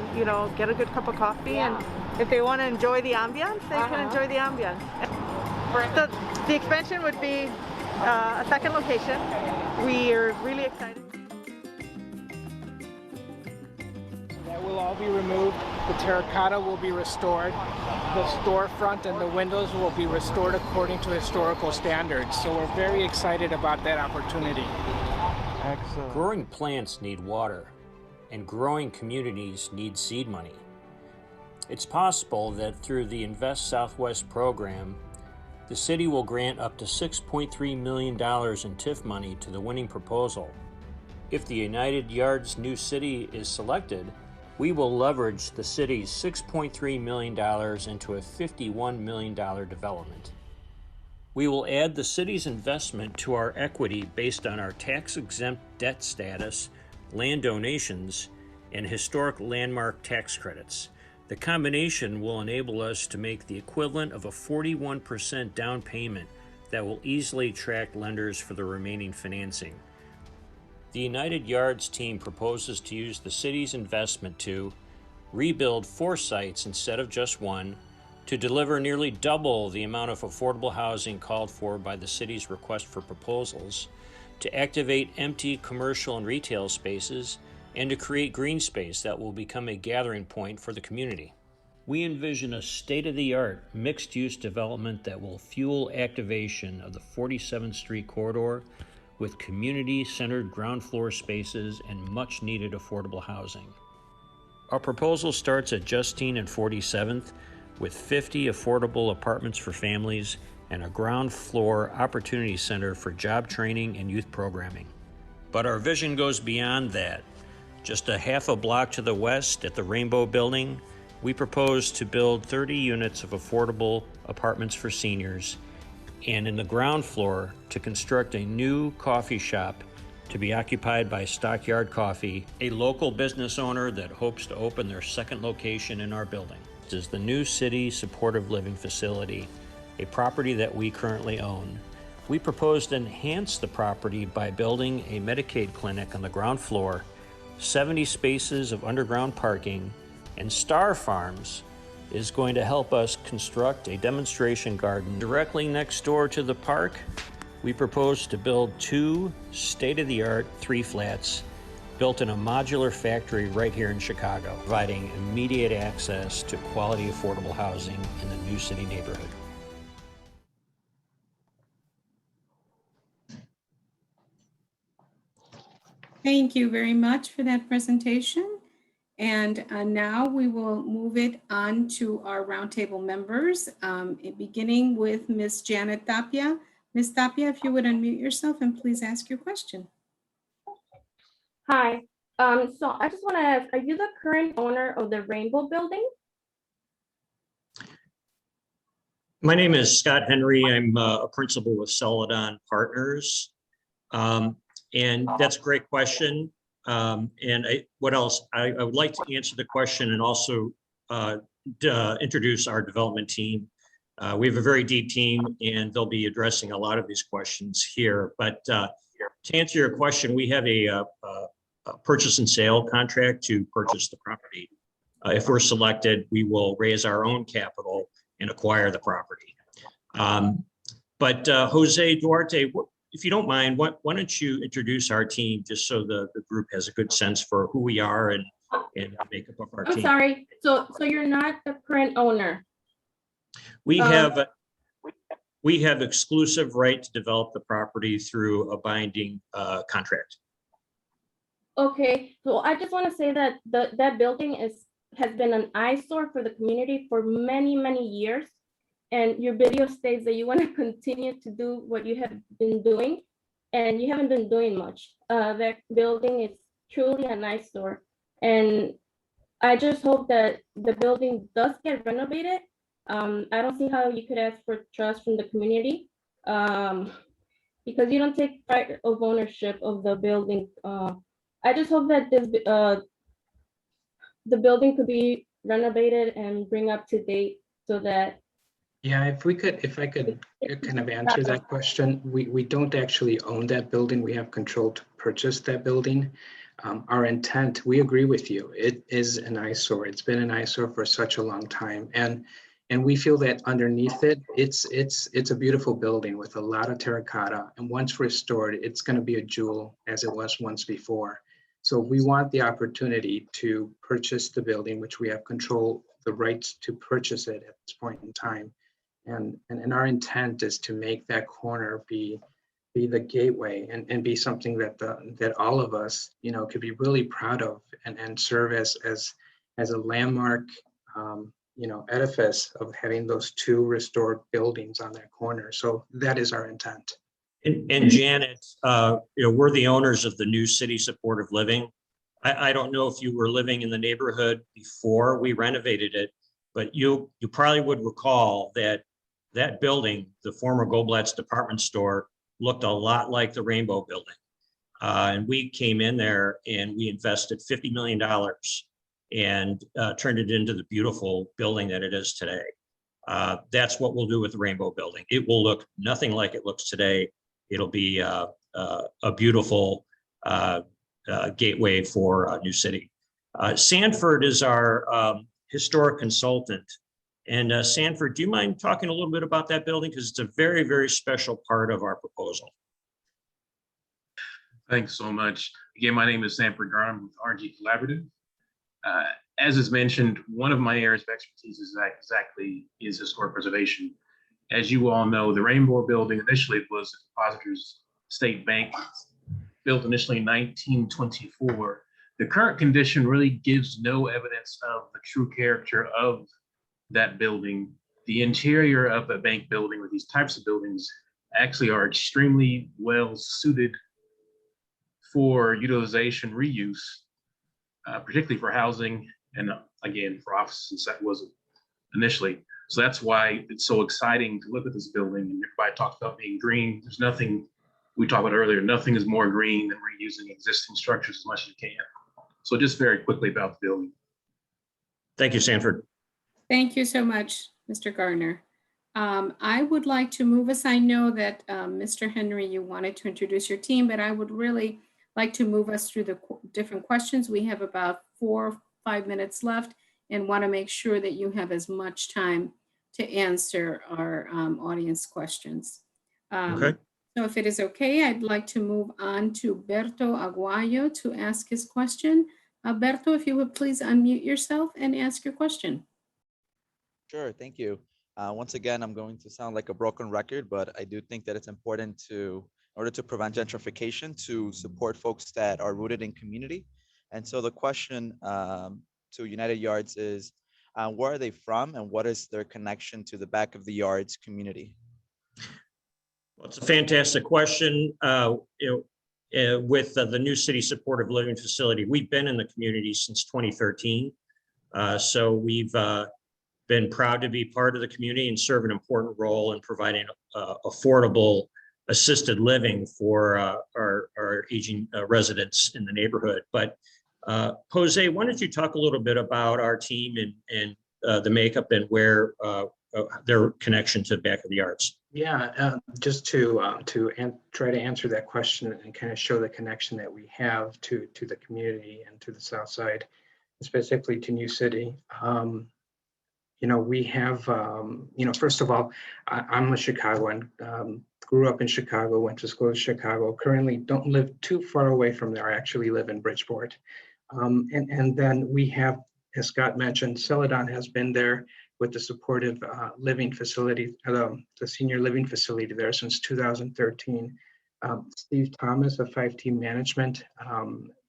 get a good cup of coffee, and if they want to enjoy the ambiance, they can enjoy the ambiance. The expansion would be a second location. We are really excited. That will all be removed. The terracotta will be restored. The storefront and the windows will be restored according to historical standards. So we're very excited about that opportunity. Excellent. Growing plants need water, and growing communities need seed money. It's possible that through the Invest Southwest program, the city will grant up to $6.3 million in TIF money to the winning proposal. If the United Yards New City is selected, we will leverage the city's $6.3 million into a $51 million development. We will add the city's investment to our equity based on our tax-exempt debt status, land donations, and historic landmark tax credits. The combination will enable us to make the equivalent of a 41% down payment that will easily attract lenders for the remaining financing. The United Yards team proposes to use the city's investment to rebuild 4 sites instead of just 1, to deliver nearly double the amount of affordable housing called for by the city's request for proposals, to activate empty commercial and retail spaces, and to create green space that will become a gathering point for the community. We envision a state-of-the-art mixed-use development that will fuel activation of the 47th Street corridor with community-centered ground floor spaces and much-needed affordable housing. Our proposal starts at Justine and 47th with 50 affordable apartments for families and a ground floor opportunity center for job training and youth programming. But our vision goes beyond that. Just a half a block to the west at the Rainbow Building, we propose to build 30 units of affordable apartments for seniors, and in the ground floor to construct a new coffee shop to be occupied by Stockyard Coffee, a local business owner that hopes to open their second location in our building. This is the New City Supportive Living Facility, a property that we currently own. We propose to enhance the property by building a Medicaid clinic on the ground floor, 70 spaces of underground parking, and Star Farms is going to help us construct a demonstration garden directly next door to the park. We propose to build 2 state-of-the-art 3-flats built in a modular factory right here in Chicago, providing immediate access to quality affordable housing in the New City neighborhood. Thank you very much for that presentation. And now we will move it on to our roundtable members, beginning with Ms. Janet Tapia. Ms. Tapia, if you would unmute yourself and please ask your question. Hi, so I just want to ask, are you the current owner of the Rainbow Building? My name is Scott Henry. I'm a principal with Celadon Partners. And that's a great question. What else? I would like to answer the question and also introduce our development team. We have a very deep team and they'll be addressing a lot of these questions here. But to answer your question, we have a purchase and sale contract to purchase the property. If we're selected, we will raise our own capital and acquire the property. But Jose Duarte, if you don't mind, why don't you introduce our team just so the group has a good sense for who we are and the makeup of our team. I'm sorry, so you're not the current owner? We have exclusive right to develop the property through a binding contract. Okay, so I just want to say that that building has been an eyesore for the community for many, many years. And your video states that you want to continue to do what you have been doing, and you haven't been doing much. That building is truly an eyesore. And I just hope that the building does get renovated. I don't see how you could ask for trust from the community. because you don't take pride of ownership of the building. I just hope that the building could be renovated and bring up to date so that. Yeah, if I could kind of answer that question, we don't actually own that building. We have control to purchase that building. Our intent, we agree with you. It is an eyesore. It's been an eyesore for such a long time. And we feel that underneath it, it's a beautiful building with a lot of terracotta. And once restored, it's going to be a jewel as it was once before. So we want the opportunity to purchase the building, which we have control, the rights to purchase it at this point in time. And our intent is to make that corner be the gateway and be something that all of us, you know, could be really proud of and serve as a landmark, you know, edifice of having those two restored buildings on that corner. So that is our intent. And Janet, you know, we're the owners of the New City Supportive Living. I don't know if you were living in the neighborhood before we renovated it, but you probably would recall that building, the former Goldblatt's department store, looked a lot like the Rainbow Building. And we came in there and we invested $50 million and turned it into the beautiful building that it is today. That's what we'll do with the Rainbow Building. It will look nothing like it looks today. It'll be a beautiful gateway for New City. Sanford is our historic consultant. And Sanford, do you mind talking a little bit about that building? Because it's a very, very special part of our proposal. Thanks so much. Again, my name is Sanford Garm with RG Collaborative. As is mentioned, one of my areas of expertise is historic preservation. As you all know, the Rainbow Building initially was the Depositors State Bank, built initially in 1924. The current condition really gives no evidence of the true character of that building. The interior of a bank building or these types of buildings actually are extremely well suited for utilization, reuse, particularly for housing and again for offices. That wasn't initially. So that's why it's so exciting to look at this building. And everybody talks about being green. There's nothing we talked about earlier. Nothing is more green than reusing existing structures as much as you can. So just very quickly about the building. Thank you, Sanford. Thank you so much, Mr. Gardner. I would like to move us. I know that Mr. Henry, you wanted to introduce your team, but I would really like to move us through the different questions. We have about 4 or 5 minutes left and want to make sure that you have as much time to answer our audience questions. Okay. So if it is okay, I'd like to move on to Berto Aguayo to ask his question. Berto, if you would please unmute yourself and ask your question. Sure, thank you. Once again, I'm going to sound like a broken record, but I do think that it's important in order to prevent gentrification, to support folks that are rooted in community. And so the question to United Yards is, where are they from and what is their connection to the Back of the Yards community? Well, it's a fantastic question. With the New City Supportive Living Facility, we've been in the community since 2013. So we've been proud to be part of the community and serve an important role in providing affordable assisted living for our aging residents in the neighborhood. But Jose, why don't you talk a little bit about our team and the makeup and where their connection to Back of the Yards? Yeah, just to try to answer that question and kind of show the connection that we have to the community and to the South Side, specifically to New City. You know, we have, you know, first of all, I'm a Chicagoan, grew up in Chicago, went to school in Chicago, currently don't live too far away from there. I actually live in Bridgeport. And then we have, as Scott mentioned, Celadon has been there with the supportive living facility, the senior living facility there since 2013. Steve Thomas of 5T Management,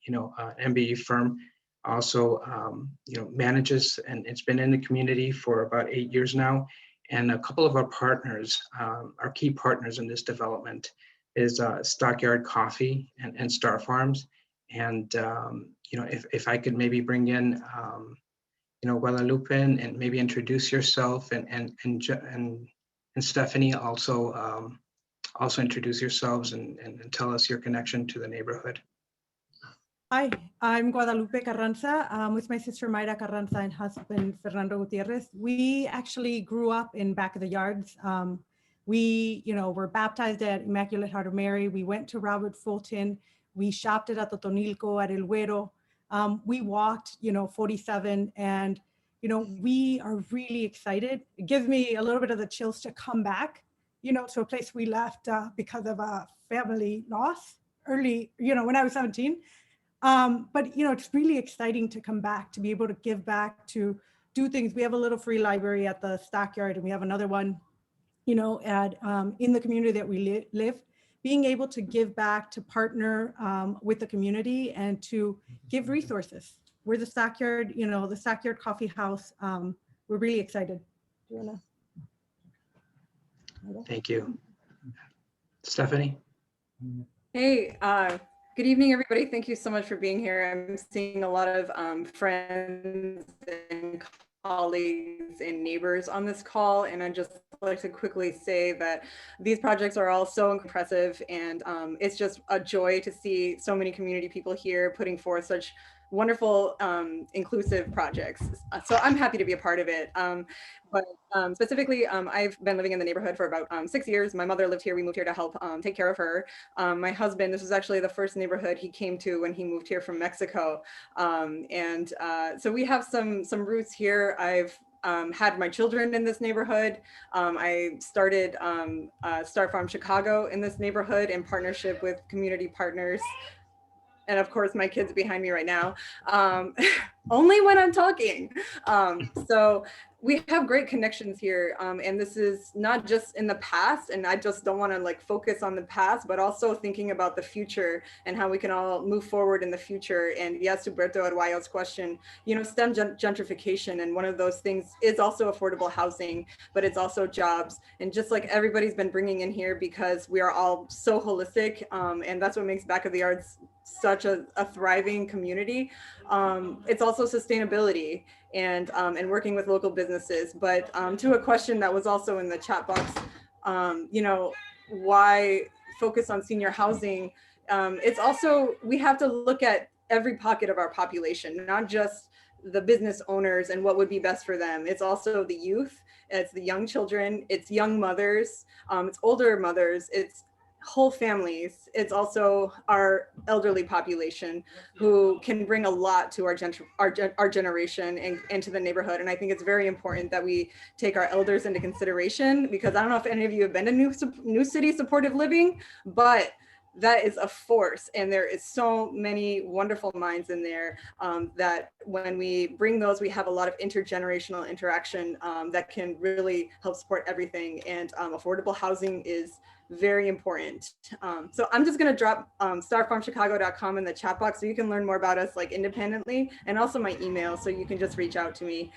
you know, an MBE firm, also you know, manages, and it's been in the community for about 8 years now. And a couple of our partners, our key partners in this development is Stockyard Coffee and Star Farms. And you know, if I could maybe bring in you know, Guadalupe and maybe introduce yourself, and Stephanie also also introduce yourselves and tell us your connection to the neighborhood. Hi, I'm Guadalupe Carranza. I'm with my sister Mayra Carranza and husband Fernando Gutierrez. We actually grew up in Back of the Yards. We, were baptized at Immaculate Heart of Mary. We went to Robert Fulton. We shopped at Atotonilco, at El Güero. We walked, 47, and, we are really excited. It gives me a little bit of the chills to come back, to a place we left because of a family loss early, when I was 17. But it's really exciting to come back, to be able to give back, to do things. We have a little free library at the Stockyard, and we have another one, at in the community that we live. Being able to give back, to partner with the community, and to give resources. We're the Stockyard, the Stockyard Coffee House. We're really excited. Do you wanna? Thank you. Stephanie? Hey, good evening, everybody. Thank you so much for being here. I'm seeing a lot of friends and colleagues and neighbors on this call, and I'd just like to quickly say that these projects are all so impressive, and it's just a joy to see so many community people here putting forth such wonderful inclusive projects. So I'm happy to be a part of it. But specifically, I've been living in the neighborhood for about 6 years. My mother lived here. We moved here to help take care of her. My husband, this was actually the first neighborhood he came to when he moved here from Mexico. So we have some roots here. I've had my children in this neighborhood. I started Star Farm Chicago in this neighborhood in partnership with community partners. And of course, my kids behind me right now, only when I'm talking. So we have great connections here. And this is not just in the past, and I just don't want to focus on the past, but also thinking about the future and how we can all move forward in the future. And yes, to Berto Arguello's question, STEM gentrification, and one of those things is also affordable housing, but it's also jobs. And just like everybody's been bringing in here, because we are all so holistic, and that's what makes Back of the Yards such a thriving community. It's also sustainability and working with local businesses. But to a question that was also in the chat box, why focus on senior housing? It's also, we have to look at every pocket of our population, not just the business owners and what would be best for them. It's also the youth, it's the young children, it's young mothers, it's older mothers, it's whole families. It's also our elderly population who can bring a lot to our generation and to the neighborhood. And I think it's very important that we take our elders into consideration, because I don't know if any of you have been to New City Supportive Living, but that is a force, and there is so many wonderful minds in there that when we bring those, we have a lot of intergenerational interaction that can really help support everything. And affordable housing is very important. So I'm just going to drop starfarmchicago.com in the chat box so you can learn more about us independently, and also my email, so you can just reach out to me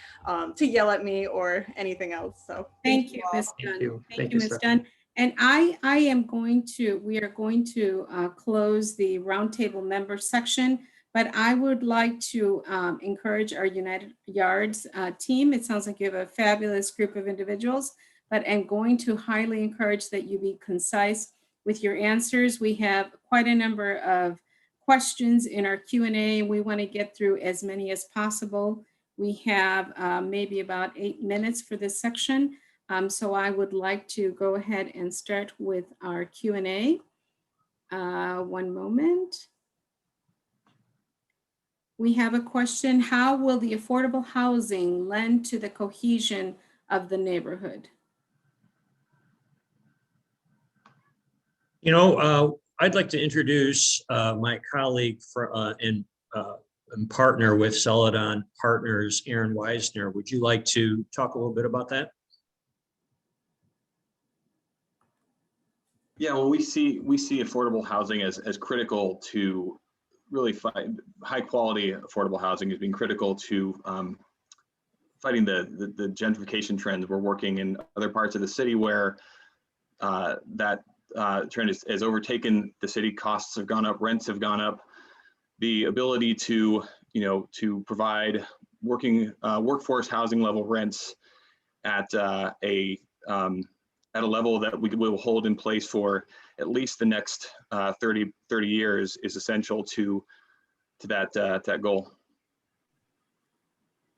to yell at me or anything else. So thank you, Ms. Dunn. Thank you, Ms. Dunn. And we are going to close the roundtable member section, but I would like to encourage our United Yards team. It sounds like you have a fabulous group of individuals, but I'm going to highly encourage that you be concise with your answers. We have quite a number of questions in our Q&A. We want to get through as many as possible. We have maybe about 8 minutes for this section. So I would like to go ahead and start with our Q&A. One moment. We have a question: how will the affordable housing lend to the cohesion of the neighborhood? I'd like to introduce my colleague and partner with Celadon Partners, Aaron Weisner. Would you like to talk a little bit about that? Yeah, well, we see affordable housing as critical to really find high quality affordable housing as being critical to fighting the gentrification trend. We're working in other parts of the city where that trend has overtaken the city. Costs have gone up, rents have gone up. The ability to provide workforce housing level rents at a at a level that we will hold in place for at least the next 30 years is essential to that goal.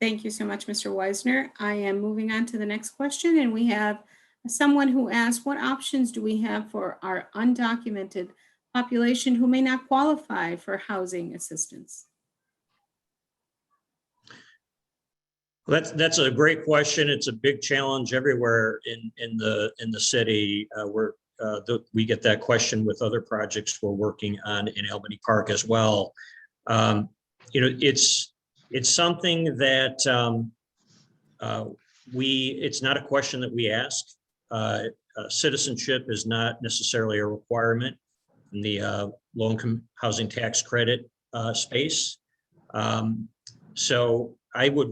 Thank you so much, Mr. Weisner. I am moving on to the next question, and we have someone who asked, what options do we have for our undocumented population who may not qualify for housing assistance? That's a great question. It's a big challenge everywhere in the city. We get that question with other projects we're working on in Albany Park as well. It's something that it's not a question that we ask. Citizenship is not necessarily a requirement in the low-income housing tax credit space. So I would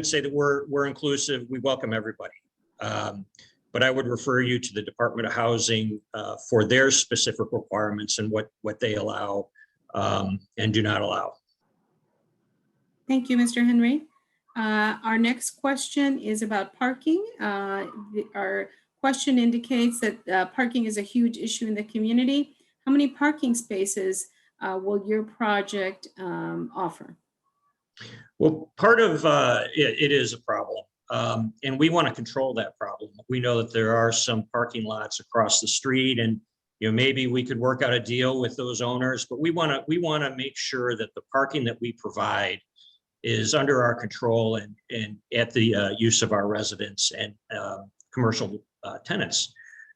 say that we're inclusive. We welcome everybody. But I would refer you to the Department of Housing for their specific requirements and what they allow and do not allow. Thank you, Mr. Henry. Our next question is about parking. Our question indicates that parking is a huge issue in the community. How many parking spaces will your project offer? Well, part of it is a problem, and we want to control that problem. We know that there are some parking lots across the street, and maybe we could work out a deal with those owners. But we want to make sure that the parking that we provide is under our control and at the use of our residents and commercial tenants.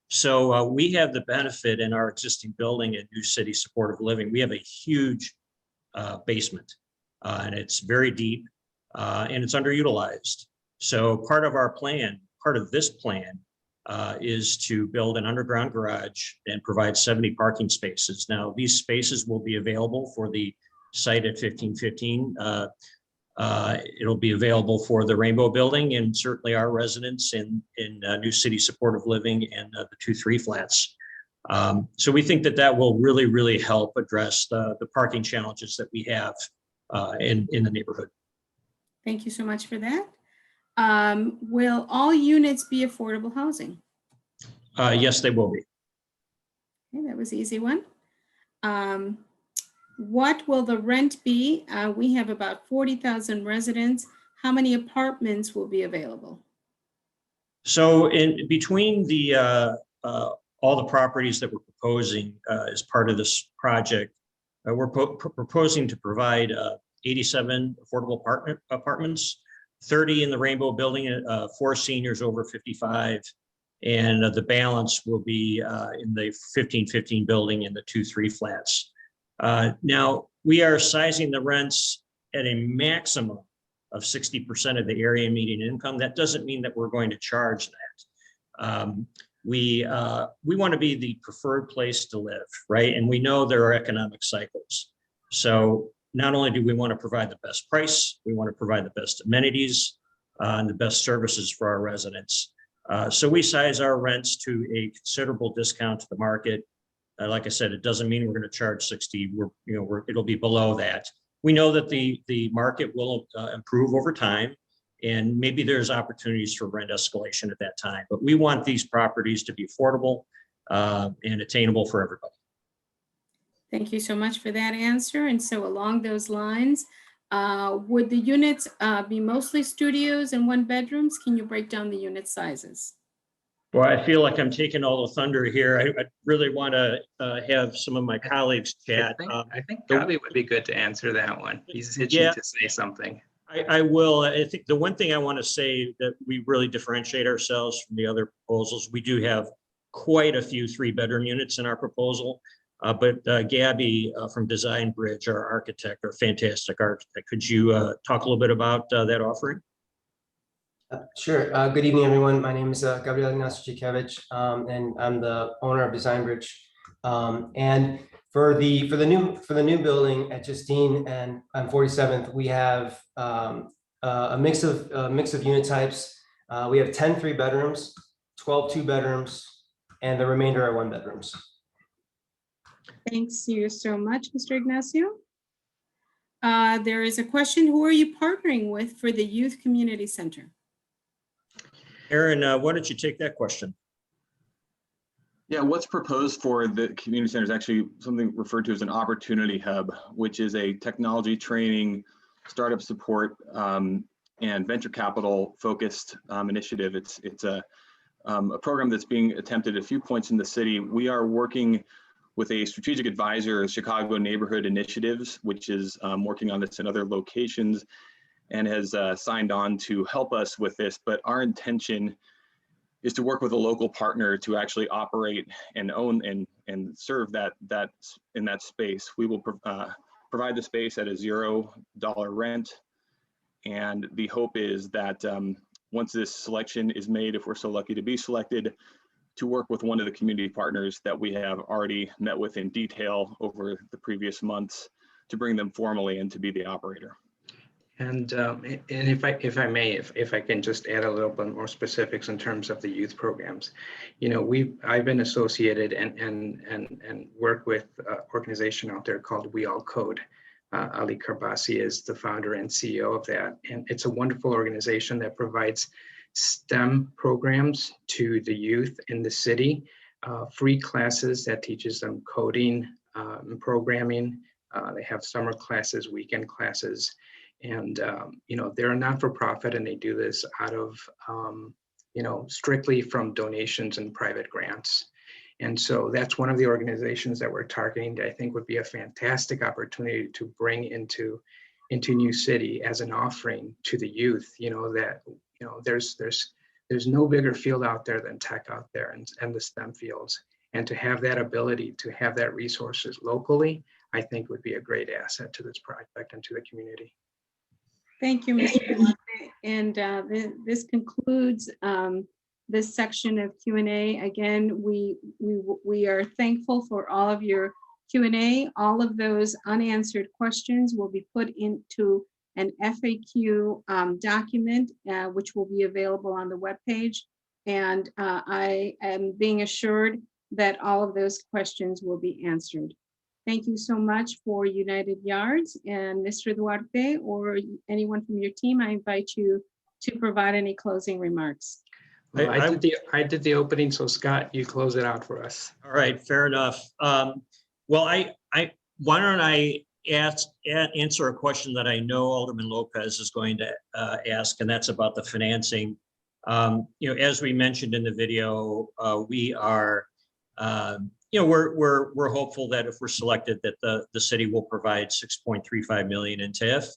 So we have the benefit in our existing building at New City Supportive Living. We have a huge basement. And it's very deep and it's underutilized. So part of this plan is to build an underground garage and provide 70 parking spaces. Now, these spaces will be available for the site at 1515. It'll be available for the Rainbow Building and certainly our residents in New City Supportive Living and the 2-3 flats. So we think that will really, really help address the parking challenges that we have in the neighborhood. Thank you so much for that. Will all units be affordable housing? Yes, they will be. Okay, that was an easy one. What will the rent be? We have about 40,000 residents. How many apartments will be available? So in between all the properties that we're proposing as part of this project, we're proposing to provide 87 affordable apartments, 30 in the Rainbow Building, 4 seniors over 55, and the balance will be in the 1515 building in the 2-3 flats. Now, we are sizing the rents at a maximum of 60% of the area median income. That doesn't mean that we're going to charge that. We want to be the preferred place to live, right? And we know there are economic cycles. So not only do we want to provide the best price, we want to provide the best amenities and the best services for our residents. So we size our rents to a considerable discount to the market. Like I said, it doesn't mean we're going to charge 60. It'll be below that. We know that the market will improve over time, and maybe there's opportunities for rent escalation at that time. But we want these properties to be affordable and attainable for everybody. Thank you so much for that answer. And so along those lines, would the units be mostly studios and 1-bedrooms? Can you break down the unit sizes? Well, I feel like I'm taking all the thunder here. I really want to have some of my colleagues chat. I think Gabby would be good to answer that one. He's itching to say something. I will. I think the one thing I want to say that we really differentiate ourselves from the other proposals, we do have quite a few 3-bedroom units in our proposal. But Gabby from Design Bridge, our architect, our fantastic architect, could you talk a little bit about that offering? Sure. Good evening, everyone. My name is Gabriel Ignacio Chikevich, and I'm the owner of Design Bridge. And for the new building at Justine and on 47th, we have a mix of unit types. We have 10 3-bedrooms, 12 2-bedrooms, and the remainder are 1-bedrooms. Thanks you so much, Mr. Ignacio. There is a question. Who are you partnering with for the Youth Community Center? Aaron, why don't you take that question? Yeah, what's proposed for the community center is actually something referred to as an opportunity hub, which is a technology training, startup support, and venture capital focused initiative. It's a program that's being attempted at a few points in the city. We are working with a strategic advisor, Chicago Neighborhood Initiatives, which is working on this in other locations and has signed on to help us with this. But our intention is to work with a local partner to actually operate and own and serve that in that space. We will provide the space at a $0 rent. And the hope is that once this selection is made, if we're so lucky to be selected, to work with one of the community partners that we have already met with in detail over the previous months to bring them formally in to be the operator. And if I may, if I can just add a little bit more specifics in terms of the youth programs, you know, I've been associated and work with an organization out there called We All Code. Ali Karbasi is the founder and CEO of that, and it's a wonderful organization that provides STEM programs to the youth in the city, free classes that teaches them coding and programming. They have summer classes, weekend classes. And, you know, they're a not-for-profit and they do this out of, you know, strictly from donations and private grants. And so that's one of the organizations that we're targeting that I think would be a fantastic opportunity to bring into New City as an offering to the youth. You know, that, you know, there's no bigger field out there than tech out there and the STEM fields. And to have that ability to have that resources locally, I think would be a great asset to this project and to the community. Thank you, Mr. Duarte. And this concludes this section of Q&A. Again, we are thankful for all of your Q&A. All of those unanswered questions will be put into an FAQ document, which will be available on the webpage. And I am being assured that all of those questions will be answered. Thank you so much for United Yards, and Mr. Duarte or anyone from your team, I invite you to provide any closing remarks. I did the opening, so Scott, you close it out for us. All right, fair enough. Well, why don't I answer a question that I know Alderman Lopez is going to ask, and that's about the financing. You know, as we mentioned in the video, we are, you know, we're hopeful that if we're selected, that the city will provide $6.35 million in TIF.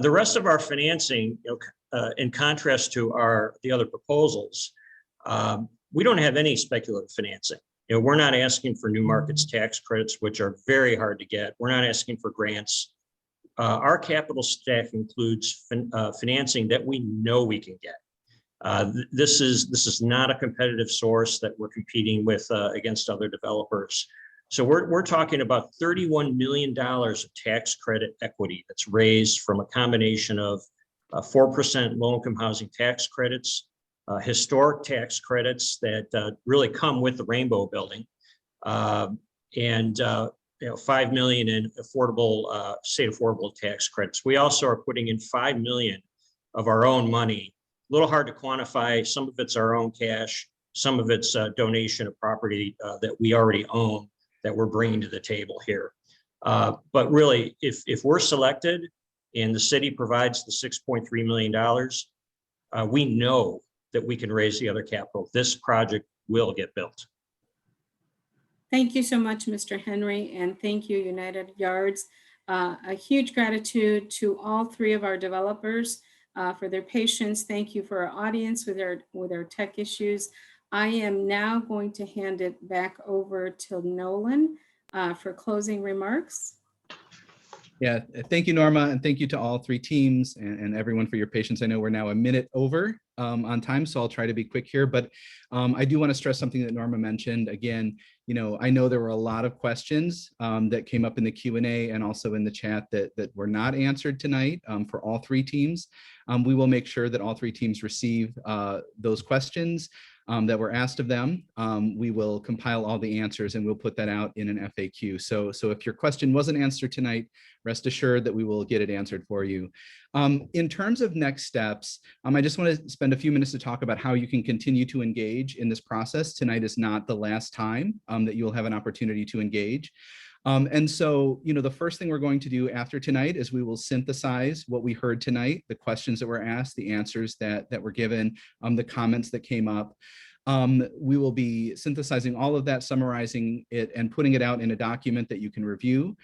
The rest of our financing, you know, in contrast to the other proposals, we don't have any speculative financing. You know, we're not asking for new markets tax credits, which are very hard to get. We're not asking for grants. Our capital stack includes financing that we know we can get. This is not a competitive source that we're competing with against other developers. So we're talking about $31 million of tax credit equity that's raised from a combination of 4% low-income housing tax credits, historic tax credits that really come with the Rainbow Building, and you know, $5 million in affordable state affordable tax credits. We also are putting in $5 million of our own money. A little hard to quantify. Some of it's our own cash, some of it's a donation of property that we already own that we're bringing to the table here. But really, if we're selected and the city provides the $6.3 million, we know that we can raise the other capital. This project will get built. Thank you so much, Mr. Henry, and thank you, United Yards. A huge gratitude to all three of our developers for their patience. Thank you for our audience with our tech issues. I am now going to hand it back over to Nolan for closing remarks. Yeah, thank you, Norma, and thank you to all three teams and everyone for your patience. I know we're now a minute over on time, so I'll try to be quick here, but I do want to stress something that Norma mentioned. Again, you know, I know there were a lot of questions that came up in the Q&A and also in the chat that were not answered tonight for all three teams. We will make sure that all three teams receive those questions. that were asked of them. We will compile all the answers and we'll put that out in an FAQ. So if your question wasn't answered tonight, rest assured that we will get it answered for you. In terms of next steps, I just want to spend a few minutes to talk about how you can continue to engage in this process. Tonight is not the last time that you'll have an opportunity to engage. And so, the first thing we're going to do after tonight is we will synthesize what we heard tonight, the questions that were asked, the answers that were given, the comments that came up. We will be synthesizing all of that, summarizing it, and putting it out in a document that you can review.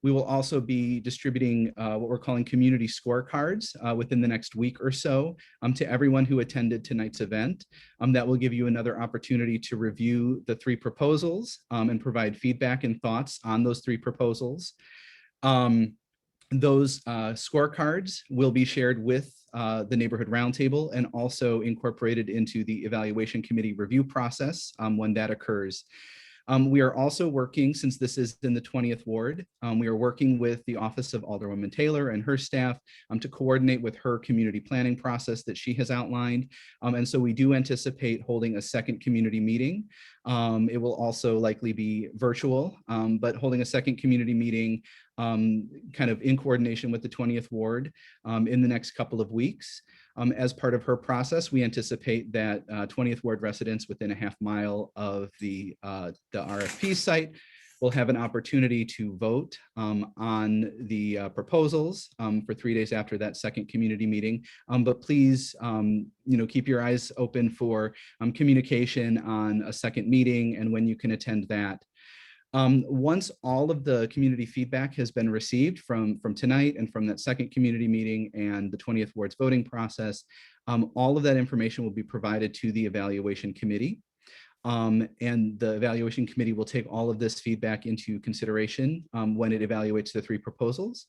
We will also be distributing what we're calling community scorecards within the next week or so to everyone who attended tonight's event. That will give you another opportunity to review the 3 proposals and provide feedback and thoughts on those 3 proposals. Those scorecards will be shared with the Neighborhood Roundtable and also incorporated into the Evaluation Committee review process when that occurs. We are also working, since this is in the 20th Ward, we are working with the Office of Alderwoman Taylor and her staff to coordinate with her community planning process that she has outlined. And so we do anticipate holding a second community meeting. It will also likely be virtual, but holding a second community meeting kind of in coordination with the 20th Ward in the next couple of weeks. As part of her process, we anticipate that 20th Ward residents within a half mile of the RFP site will have an opportunity to vote on the proposals for 3 days after that second community meeting. But please, keep your eyes open for communication on a second meeting and when you can attend that. Once all of the community feedback has been received from tonight and from that second community meeting and the 20th Ward's voting process, all of that information will be provided to the evaluation committee. And the evaluation committee will take all of this feedback into consideration when it evaluates the 3 proposals.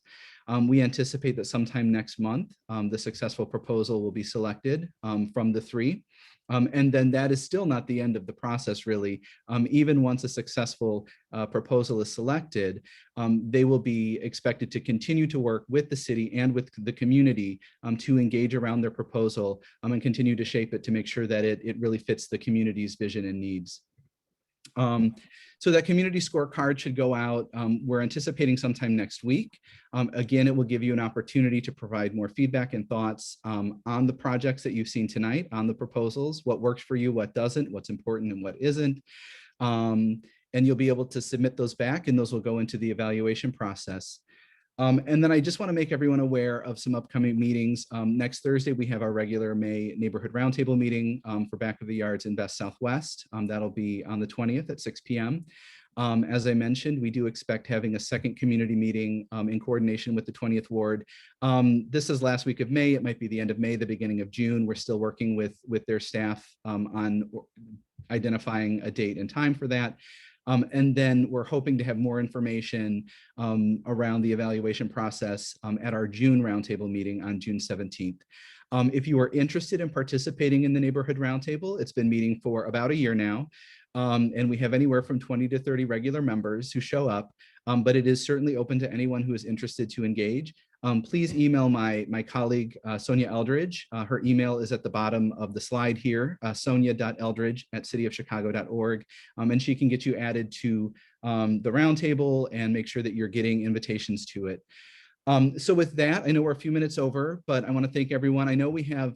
We anticipate that sometime next month, the successful proposal will be selected from the 3. And then that is still not the end of the process, really. Even once a successful proposal is selected, they will be expected to continue to work with the city and with the community to engage around their proposal and continue to shape it to make sure that it really fits the community's vision and needs. So that community scorecard should go out. We're anticipating sometime next week. Again, it will give you an opportunity to provide more feedback and thoughts on the projects that you've seen tonight, on the proposals, what works for you, what doesn't, what's important and what isn't. And you'll be able to submit those back and those will go into the evaluation process. And then I just want to make everyone aware of some upcoming meetings. Next Thursday, we have our regular May Neighborhood Roundtable meeting for Back of the Yards and Best Southwest. That'll be on the 20th at 6 p.m. As I mentioned, we do expect having a second community meeting in coordination with the 20th Ward. This is last week of May. It might be the end of May, the beginning of June. We're still working with their staff on identifying a date and time for that. And then we're hoping to have more information around the evaluation process at our June roundtable meeting on June 17th. If you are interested in participating in the Neighborhood Roundtable, it's been meeting for about a year now. And we have anywhere from 20 to 30 regular members who show up, but it is certainly open to anyone who is interested to engage. Please email my colleague, Sonia Eldridge. Her email is at the bottom of the slide here, sonia.eldridge@cityofchicago.org, and she can get you added to the roundtable and make sure that you're getting invitations to it. So with that, I know we're a few minutes over, but I want to thank everyone. I know we have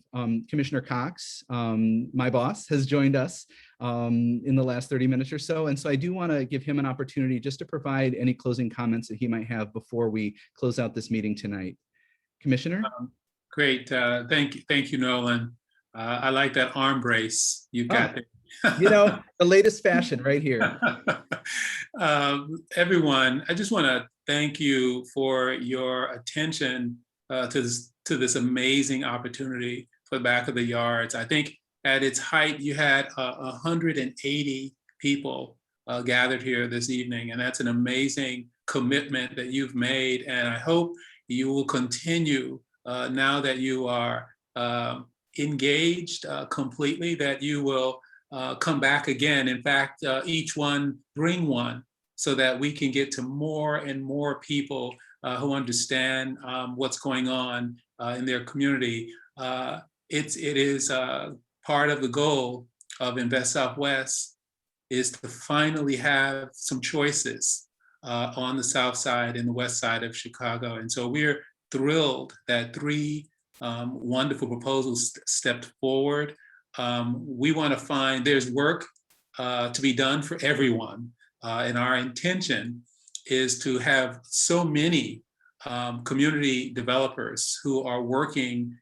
Commissioner Cox, my boss, has joined us in the last 30 minutes or so. And so I do want to give him an opportunity just to provide any closing comments that he might have before we close out this meeting tonight. Commissioner? Great. Thank you, Nolan. I like that arm brace you've got there. The latest fashion right here. Everyone, I just want to thank you for your attention to this amazing opportunity for the Back of the Yards. I think at its height, you had 180 people gathered here this evening, and that's an amazing commitment that you've made. And I hope you will continue now that you are engaged completely, that you will come back again. In fact, each one bring one so that we can get to more and more people who understand what's going on in their community. It is part of the goal of Invest Southwest is to finally have some choices on the south side and the west side of Chicago. And so we're thrilled that 3 wonderful proposals stepped forward. We want to find there's work to be done for everyone. And our intention is to have so many community developers who are working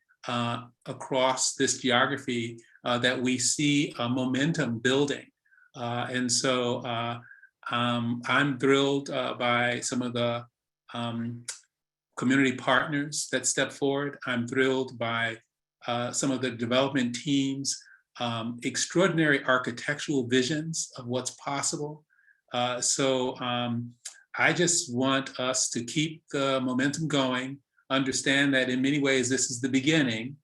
across this geography that we see a momentum building. And so I'm thrilled by some of the community partners that step forward. I'm thrilled by some of the development teams, extraordinary architectural visions of what's possible. So I just want us to keep the momentum going, understand that in many ways this is the beginning,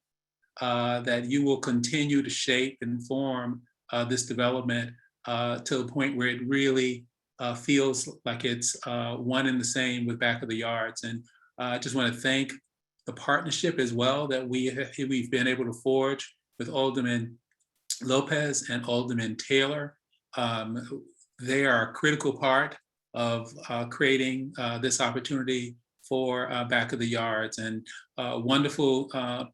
that you will continue to shape and form this development to the point where it really feels like it's one and the same with Back of the Yards. And I just want to thank the partnership as well that we've been able to forge with Alderman Lopez and Alderman Taylor. They are a critical part of creating this opportunity for Back of the Yards, and wonderful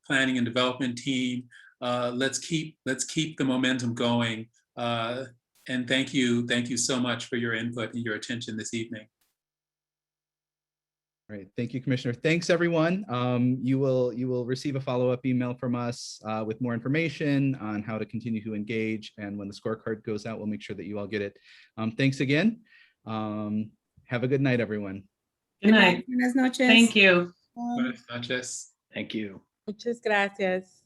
planning and development team. Let's keep the momentum going. And thank you so much for your input and your attention this evening. All right, thank you, Commissioner. Thanks, everyone. You will receive a follow-up email from us with more information on how to continue to engage. And when the scorecard goes out, we'll make sure that you all get it. Thanks again. Have a good night, everyone. Good night. Buenas noches. Thank you. Buenas noches. Thank you. Muchas gracias.